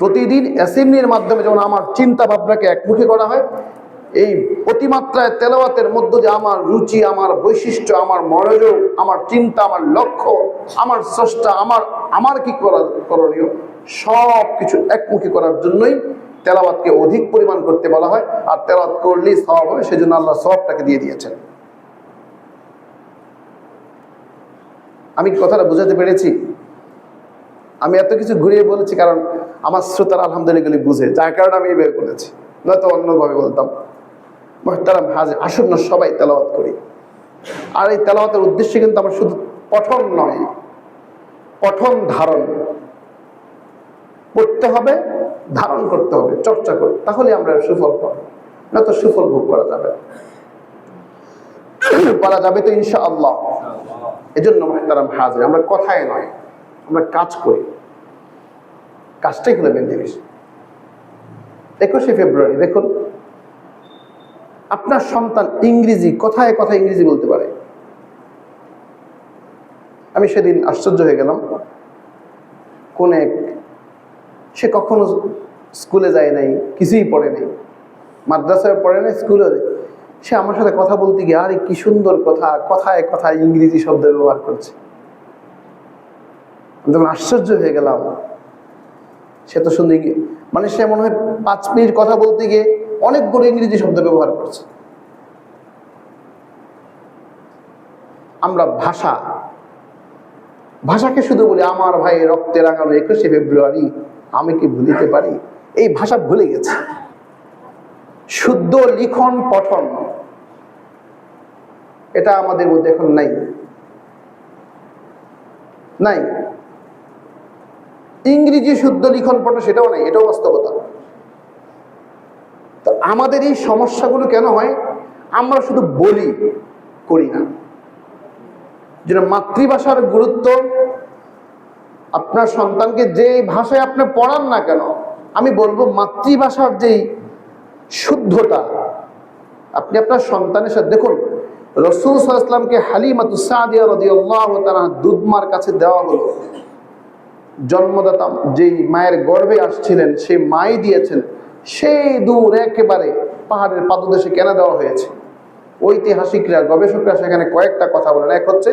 প্রতিদিন অ্যাসেম্বলির মাধ্যমে যেমন আমার চিন্তা ভাবনাকে একমুখী করা হয়, এই অতিমাত্রায় তেলাওয়াতের মধ্য দিয়ে আমার রুচি, আমার বৈশিষ্ট্য, আমার মনোযোগ, আমার চিন্তা, আমার লক্ষ্য, আমার স্রষ্টা, আমার কি করণীয়, সব কিছু একমুখী করার জন্যই তেলাওয়াতকে অধিক পরিমাণ করতে বলা হয়। আর তেলাওয়াত করলেই সওয়াব হবে, সেজন্য আল্লাহ সওয়াবটাকে দিয়ে দিয়েছেন। আমি কথাটা বুঝাতে পেরেছি? আমি এত কিছু ঘুরিয়ে বলেছি কারণ আমার শ্রোতারা আলহামদুলিল্লাহ বুঝে, যার কারণে আমি এইভাবে বলেছি, নয়তো অন্যভাবে বলতাম। মুহতারাম হাজির, আসুন না সবাই তেলাওয়াত করি। আর এই তেলাওয়াতের উদ্দেশ্য কিন্তু আমার শুধু পঠন নয়, পঠন ধারণ পড়তে হবে, ধারণ করতে হবে, চর্চা করতে, তাহলে আমরা সুফল পাবো, নয়তো সুফল ভোগ করা যাবে তো ইনশাআল্লাহ। এজন্য মুহতারাম হাজির, আমরা কথায় নয়, আমরা কাজ করি, কাজটাই হলো মেন জিনিস। 21শে ফেব্রুয়ারি দেখুন, আপনার সন্তান ইংরেজি কথায় কথায় ইংরেজি বলতে পারে। আমি সেদিন আশ্চর্য হয়ে গেলাম, কোন এক, সে কখনো স্কুলে যায় নাই, কিছুই পড়ে নাই, মাদ্রাসায় পড়ে নাই, স্কুলে, সে আমার সাথে কথা বলতে গিয়ে, আরে কি সুন্দর কথা, কথায় কথায় ইংরেজি শব্দ ব্যবহার করছে। তখন আশ্চর্য হয়ে গেলাম, সে তো শুনতে গিয়ে, মানে সে মনে হয় 5 মিনিট কথা বলতে গিয়ে অনেকগুলো ইংরেজি শব্দ ব্যবহার করছে। আমরা ভাষাকে শুধু বলি, আমার ভাই রক্তে রাঙানো 21শে ফেব্রুয়ারি, আমি কি ভুলিতে পারি? এই ভাষা ভুলে গেছে। শুদ্ধ লিখন পঠন, এটা আমাদের মধ্যে এখন নাই। ইংরেজি শুদ্ধ লিখন পঠন সেটাও নাই, এটাও বাস্তবতা। তো আমাদের এই সমস্যাগুলো কেন হয়? আমরা শুধু বলি, করি না। যেন মাতৃভাষার গুরুত্ব, আপনার সন্তানকে যে ভাষায় আপনি পড়ান না কেন, আমি বলবো মাতৃভাষার যেই শুদ্ধতা, আপনি আপনার সন্তানের সাথে দেখুন, রাসূল সাল্লাল্লাহু আলাইহি ওয়াসাল্লামকে হালিমাতুস সাদিয়া রাদিয়াল্লাহু তাআলা দুধমার কাছে দেওয়া হলো। জন্মদাতা যেই মায়ের গর্ভে আসছিলেন, সেই মাই দিয়েছেন। সেই দূর একেবারে পাহাড়ের পাদদেশে কেন দেওয়া হয়েছে? ঐতিহাসিকরা, গবেষকরা সেখানে কয়েকটা কথা বলেন। এক হচ্ছে,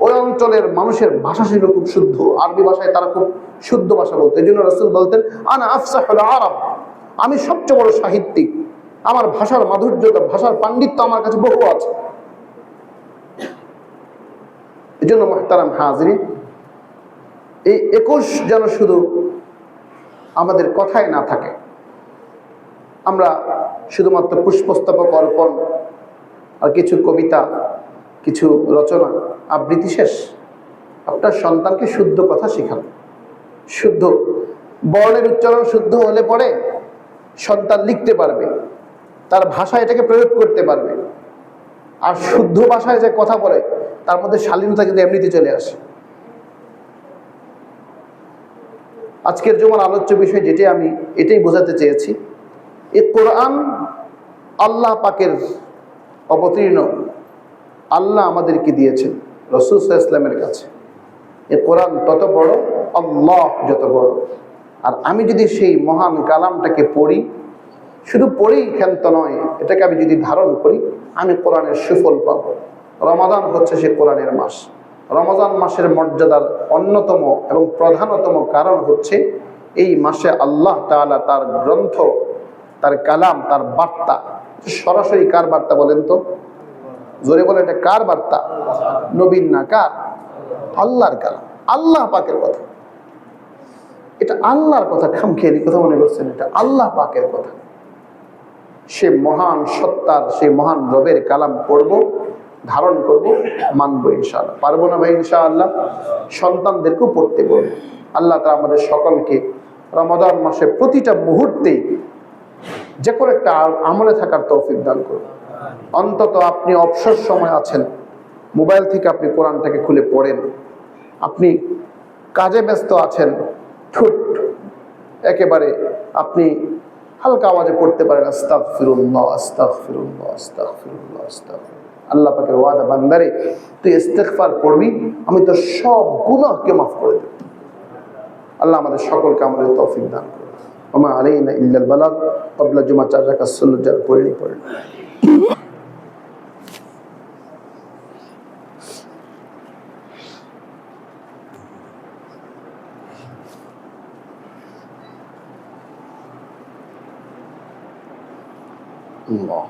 ওই অঞ্চলের মানুষের ভাষা ছিল খুব শুদ্ধ, আরবি ভাষায় তারা খুব শুদ্ধ ভাষা বলতো। এই জন্য রাসূল বলতেন, আনা আফসাহুল আরব, আমি সবচেয়ে বড় সাহিত্যিক, আমার ভাষার মাধুর্যতা, ভাষার পাণ্ডিত্য আমার কাছে বহু আছে। এই জন্য মুহতারাম হাজিরিন, এই 21 যেন শুধু আমাদের কথায় না থাকে, আমরা শুধুমাত্র পুষ্পস্তবক অর্পণ আর কিছু কবিতা, কিছু রচনা, আবৃত্তি শেষ। আপনার সন্তানকে শুদ্ধ কথা শেখান। শুদ্ধ বর্ণের উচ্চারণ শুদ্ধ হলে পরে সন্তান লিখতে পারবে, তার ভাষা এটাকে প্রয়োগ করতে পারবে। আর শুদ্ধ ভাষায় যে কথা বলে তার মধ্যে শালীনতা কিন্তু এমনিতে চলে আসে। আজকের জুমার আলোচ্য বিষয় যেটি আমি এটাই বোঝাতে চেয়েছি, এই কোরআন আল্লাহ পাকের অবতীর্ণ, আল্লাহ আমাদেরকে দিয়েছেন রাসূল সাল্লাল্লাহু আলাইহি ওয়াসাল্লামের কাছে। এই কোরআন তত বড়, আল্লাহ যত বড়। আর আমি যদি সেই মহান কালামটাকে পড়ি, শুধু পড়েই ক্ষান্ত নয়, এটাকে আমি যদি ধারণ করি, আমি কোরআনের সুফল পাব। রমাদান হচ্ছে সে কোরআনের মাস। রমজান মাসের মর্যাদার অন্যতম এবং প্রধানতম কারণ হচ্ছে এই মাসে আল্লাহ তাআলা তার গ্রন্থ, তার কালাম, তার বার্তা, সরাসরি কার বার্তা বলেন তো? জোরে বলে, এটা কার বার্তা? নবীন না, কার? আল্লাহর কালাম, আল্লাহ পাকের কথা। এটা আল্লাহর কথা, খামখেয়ালি কথা মনে করছেন? এটা আল্লাহ পাকের কথা। সে মহান সত্তার, সেই মহান রবের কালাম পড়ব, ধারণ করব, মানবো ইনশাআল্লাহ। পারবো না ভাই? ইনশাআল্লাহ। সন্তানদেরকেও পড়তে বলবো। আল্লাহ তাআলা আমাদের সকলকে রমাদান মাসে প্রতিটা মুহূর্তেই যে কোনো একটা আমলে থাকার তৌফিক দান করুন। অন্তত আপনি অবসর সময় আছেন, মোবাইল থেকে আপনি কোরআনটাকে খুলে পড়েন। আপনি কাজে ব্যস্ত আছেন, ঠুট একেবারে আপনি হালকা আওয়াজে পড়তে পারেন, আস্তাগফিরুল্লাহ আস্তাগফিরুল্লাহ আস্তাগফিরুল্লাহ আস্তাগফিরুল্লাহ। আল্লাহ পাকের ওয়াদা, বান্দারে তুই ইস্তিগফার পড়বি, আমি তোর সব গুনাহকে মাফ করে দেব। আল্লাহ আমাদের সকলকে আমাদের তৌফিক দান করুন। ওমা আলাইনা ইল্লাল বালাগ। ক্বাবলা জুমা 4 রাকাত সুন্নাত যারা পড়েন। আল্লাহ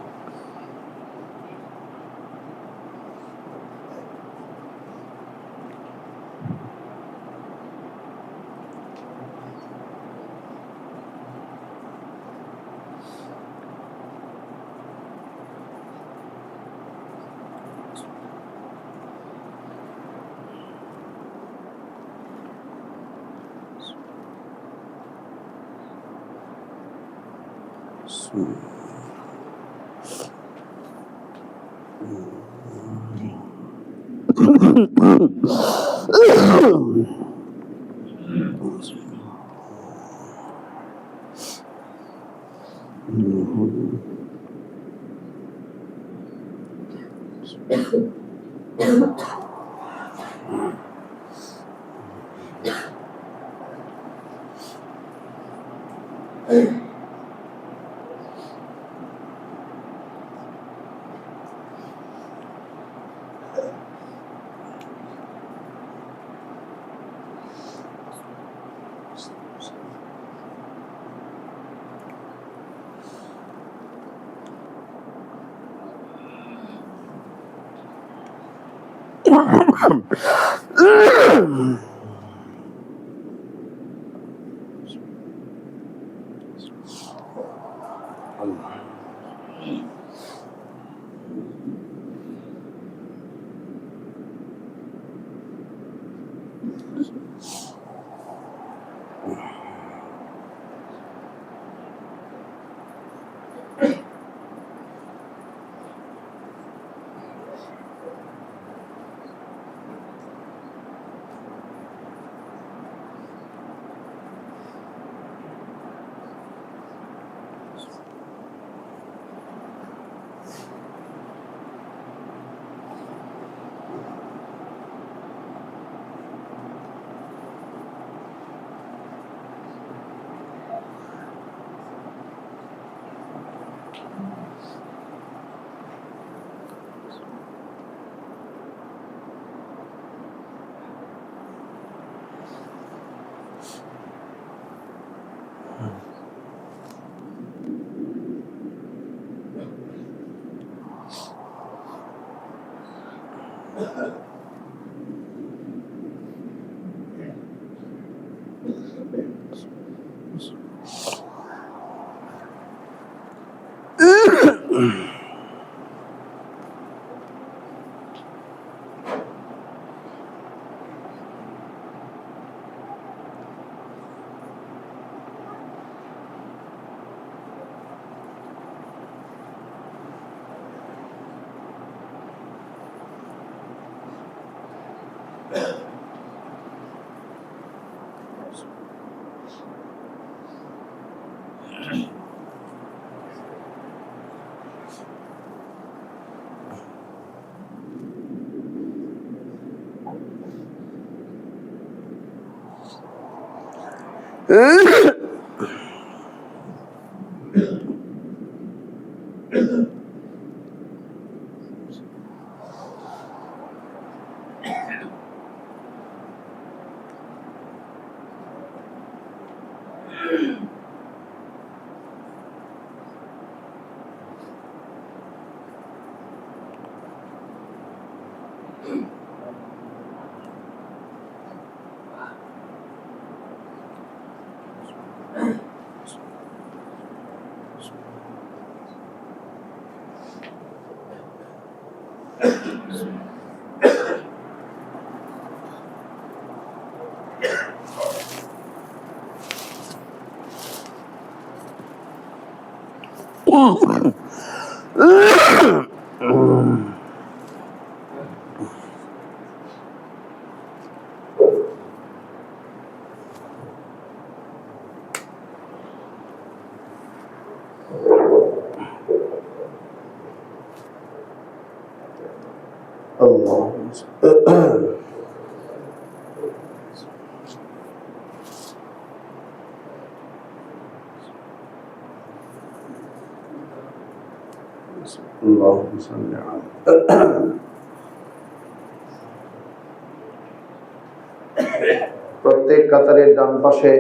প্রত্যেক কাতারের ডান পাশে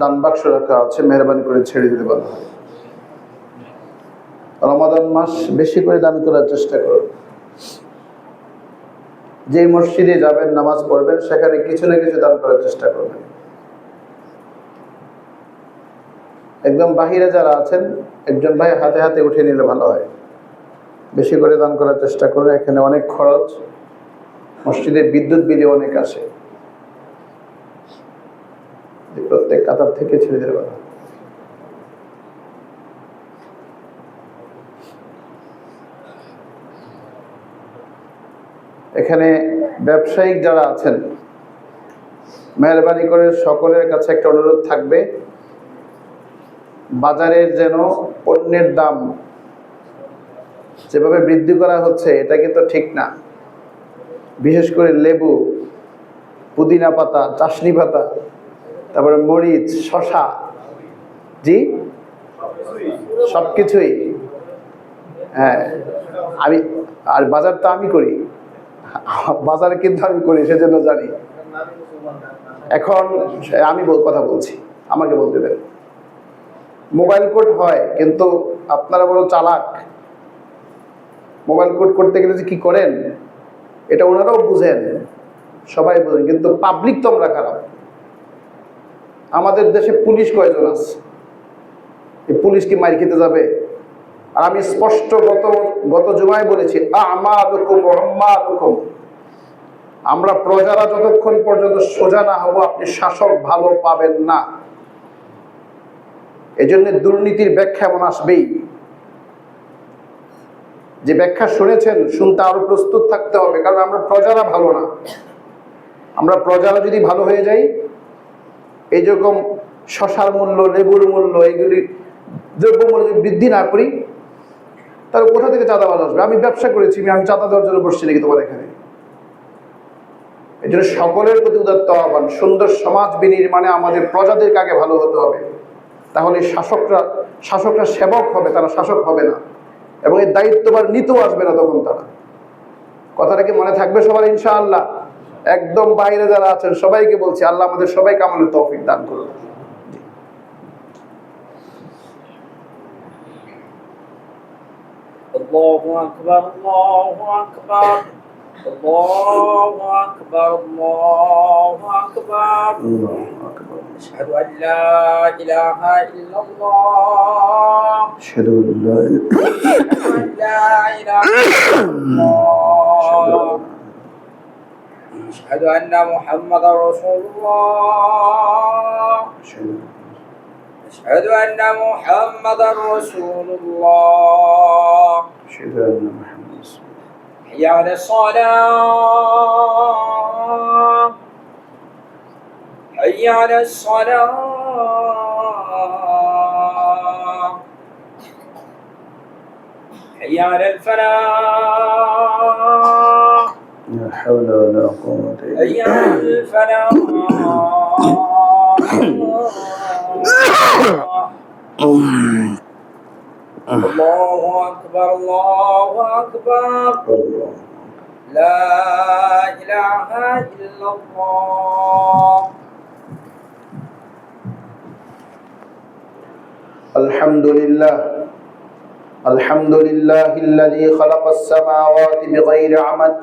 দান বাক্স রাখা আছে, মেহরবানি করে ছেড়ে দিতে বলা হয়। রমাদান মাস বেশি করে দান করার চেষ্টা করুন। যে মসজিদে যাবেন, নামাজ পড়বেন, সেখানে কিছু না কিছু দান করার চেষ্টা করবেন। একদম বাহিরে যারা আছেন, একজন ভাই হাতে হাতে উঠে নিলে ভালো হয়। বেশি করে দান করার চেষ্টা করুন। এখানে অনেক খরচ, মসজিদে বিদ্যুৎ বিলে অনেক আসে। প্রত্যেক কাতার থেকে ছেড়ে দিতে পারে। এখানে ব্যবসায়িক যারা আছেন, মেহরবানি করে সকলের কাছে একটা অনুরোধ থাকবে, বাজারের যেন পণ্যের দাম যেভাবে বৃদ্ধি করা হচ্ছে, এটা কিন্তু ঠিক না। বিশেষ করে লেবু, পুদিনা পাতা, চাশনি পাতা, তারপরে মরিচ, শসা, জি সবকিছুই। হ্যাঁ, আর বাজার তো আমি করি, বাজারে কিন্তু আমি করি, সেজন্য জানি। এখন আমি কথা বলছি, আমাকে বলতে দেন। মোবাইল কোড হয়, কিন্তু আপনারা বড় চালাক। মোবাইল কোড করতে গেলে যে কি করেন, এটা ওনারাও বুঝেন, সবাই বুঝেন, কিন্তু পাবলিক তো আমরা খারাপ। আমাদের দেশে পুলিশ কয়জন আছে? এই পুলিশ কি মার খেতে যাবে? আর আমি স্পষ্ট গত জুমায় বলেছি, আমরা প্রজারা যতক্ষণ পর্যন্ত সোজা না হব, আপনি শাসক ভালো পাবেন না। এজন্য দুর্নীতির ব্যাখ্যা এমন আসবেই। যে ব্যাখ্যা শুনেছেন, শুনতে আরো প্রস্তুত থাকতে হবে, কারণ আমরা প্রজারা ভালো না। আমরা প্রজারা যদি ভালো হয়ে যাই, এই যেরকম শশার মূল্য, লেবুর মূল্য, এইগুলি দ্রব্যমূল্য বৃদ্ধি না করি, তাহলে কোথা থেকে চাঁদাবাজ আসবে? আমি ব্যবসা করেছি, আমি চাঁদা দেওয়ার জন্য বসছি নাকি তোমার এখানে? এই জন্য সকলের প্রতি উদাত্ত আহ্বান, সুন্দর সমাজ বিনির্মাণে আমাদের প্রজাদেরকে আগে ভালো হতে হবে। তাহলে শাসকরা সেবক হবে, তারা শাসক হবে না, এবং এই দায়িত্বভার নিতেও আসবে না তখন তারা। কথাটা কি মনে থাকবে সবার ইনশাআল্লাহ? একদম বাইরে যারা আছেন সবাইকে বলছি, আল্লাহ আমাদের সবাইকে আমলের তৌফিক দান করুন। আল্লাহু আকবার, আল্লাহু আকবার, আল্লাহু আকবার, আল্লাহু আকবার। আশহাদু আন লা ইলাহা ইল্লাল্লাহ, আশহাদু আন লা ইলাহা ইল্লাল্লাহ, আশহাদু আন্না মুহাম্মাদার রাসূলুল্লাহ, أشهد أن محمدا رسول الله، أشهد أن محمدا رسول الله، حي على الصلاة، حي على الصلاة حي على الفلاح لا حول ولا قوة إلا حي على الفلاح الله أكبر الله أكبر بالله. لا إله إلا الله. الحمد لله الذي خلق السماوات بغير عمد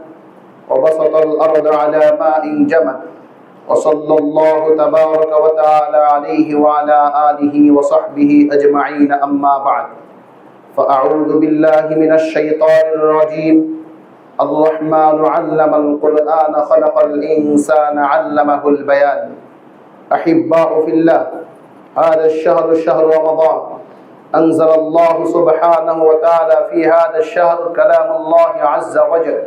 وبسط الأرض على ماء جمد وصلى الله تبارك وتعالى عليه وعلى آله وصحبه أجمعين. أما بعد، فأعوذ بالله من الشيطان الرجيم. الرحمن علم القرآن خلق الإنسان علمه البيان. أحباء في الله، هذا الشهر شهر رمضان. أنزل الله سبحانه وتعالى في هذا الشهر كلام الله عز وجل،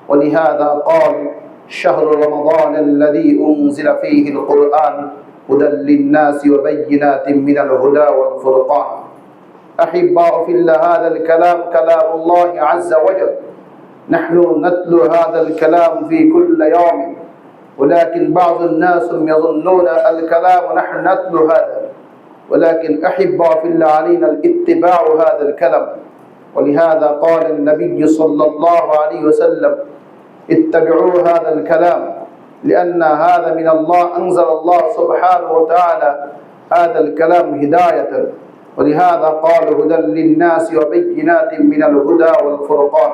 ولهذا قال: شهر رمضان الذي أنزل فيه القرآن هدى للناس وبينات من الهدى والفرقان. أحباء في الله، هذا الكلام كلام الله عز وجل. نحن نتلو هذا الكلام في كل يوم، ولكن بعض الناس يظنون الكلام نحن نتلو هذا، ولكن أحباء في الله علينا الاتباع هذا الكلام. ولهذا قال النبي صلى الله عليه وسلم: اتبعوا هذا الكلام، لأن هذا من الله. أنزل الله سبحانه وتعالى هذا الكلام هداية، ولهذا قال: هدى للناس وبينات من الهدى والفرقان.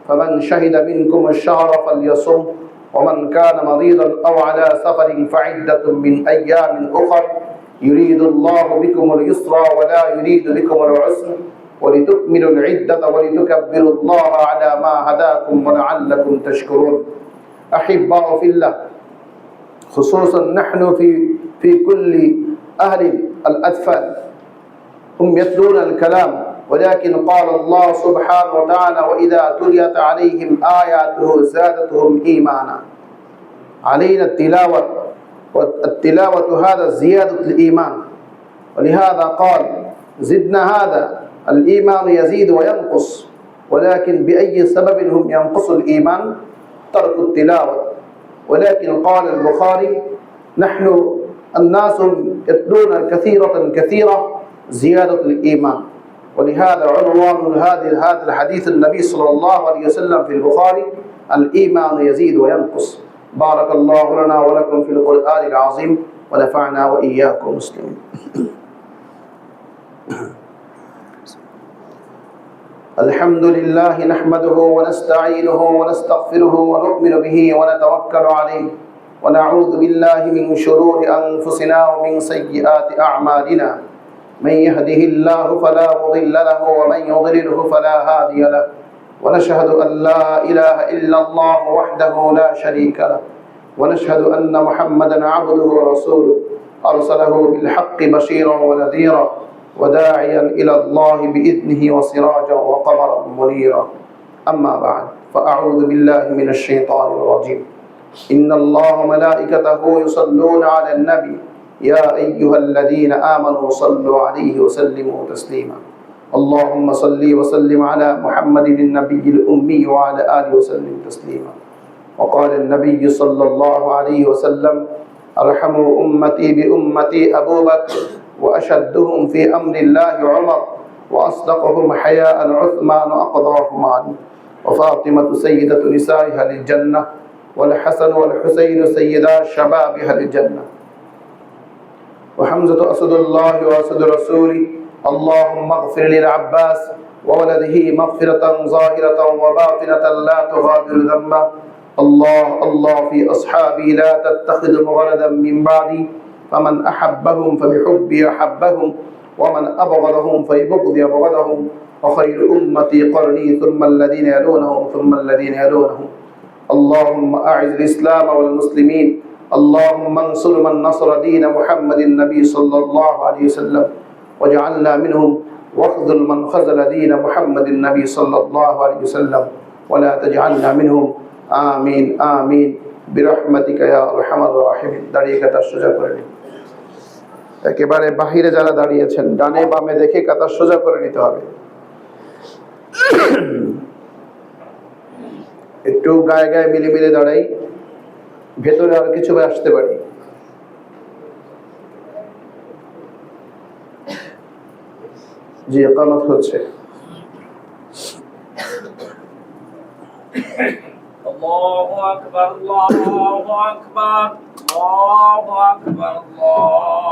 فمن شهد منكم الشهر فليصم، ومن كان مريضا أو على سفر فعدة من أيام أخر، يريد الله بكم اليسر ولا يريد بكم العسر، ولتكملوا العدة ولتكبروا الله على ما هداكم ولعلكم تشكرون. أحباء في الله، خصوصا نحن في كل أهل الأطفال هم يتلون الكلام، ولكن قال الله سبحانه وتعالى: وإذا تليت عليهم آياته زادتهم إيمانا. علينا التلاوة، والتلاوة هذا زيادة الإيمان، ولهذا قال: زدنا هذا الإيمان يزيد وينقص. ولكن بأي سبب هم ينقص الإيمان؟ ترك التلاوة. ولكن قال البخاري: نحن الناس يتلون كثيرة زيادة الإيمان. ولهذا عنوان هذا الحديث النبي صلى الله عليه وسلم في البخاري: الإيمان يزيد وينقص. بارك الله لنا ولكم في القرآن العظيم، ونفعنا وإياكم مسلمين. الحمد لله نحمده ونستعينه ونستغفره ونؤمن به ونتوكل عليه، ونعوذ بالله من شرور أنفسنا ومن سيئات أعمالنا. من يهده الله فلا مضل له، ومن يضلله فلا هادي له. ونشهد أن لا إله إلا الله وحده لا شريك له، ونشهد أن محمدا عبده ورسوله، أرسله بالحق بشيرا ونذيرا، وداعيا إلى الله بإذنه وسراجا وقمرا منيرا. أما بعد، فأعوذ بالله من الشيطان الرجيم. إن الله وملائكته يصلون على النبي، يا أيها الذين آمنوا صلوا عليه وسلموا تسليما. اللهم صل وسلم على محمد النبي الأمي وعلى آله وسلم تسليما. وقال النبي صلى الله عليه وسلم: أرحم أمتي بأمتي أبو بكر، وأشدهم في أمر الله عمر، وأصدقهم حياء عثمان، وأقضاهم علي، وفاطمة سيدة نساء أهل الجنة، والحسن والحسين سيدا شباب أهل الجنة، وحمزة أسد الله وأسد رسوله. اللهم اغفر للعباس وولده مغفرة ظاهرة وباطنة لا تغادر ذنبا. الله في أصحابي لا تتخذوا غردا من بعدي، فمن أحبهم فبحبي أحبهم، ومن أبغضهم فببغضي أبغضهم. وخير أمتي قرني، ثم الذين يلونهم ثم الذين يلونهم. اللهم أعز الإسلام والمسلمين. اللهم انصر من نصر دين محمد النبي صلى الله عليه وسلم، واجعلنا منهم، واخذل من خذل دين محمد النبي صلى الله عليه وسلم، ولا تجعلنا منهم. آمين آمين বিরহমাতিকা ইয়া আরহামার রাহিমিন। দাঁড়িয়ে কাতার সোজা করে নিন। একেবারে বাহিরে যারা দাঁড়িয়েছেন ডানে বামে দেখে কাতার সোজা করে নিতে হবে। একটু গায়ে গায়ে মিলে মিলে দাঁড়াই, ভেতরে আর কিছু আসতে পারি। জি, ইকামত হচ্ছে। الله أكبر الله أكبر الله أكبر الله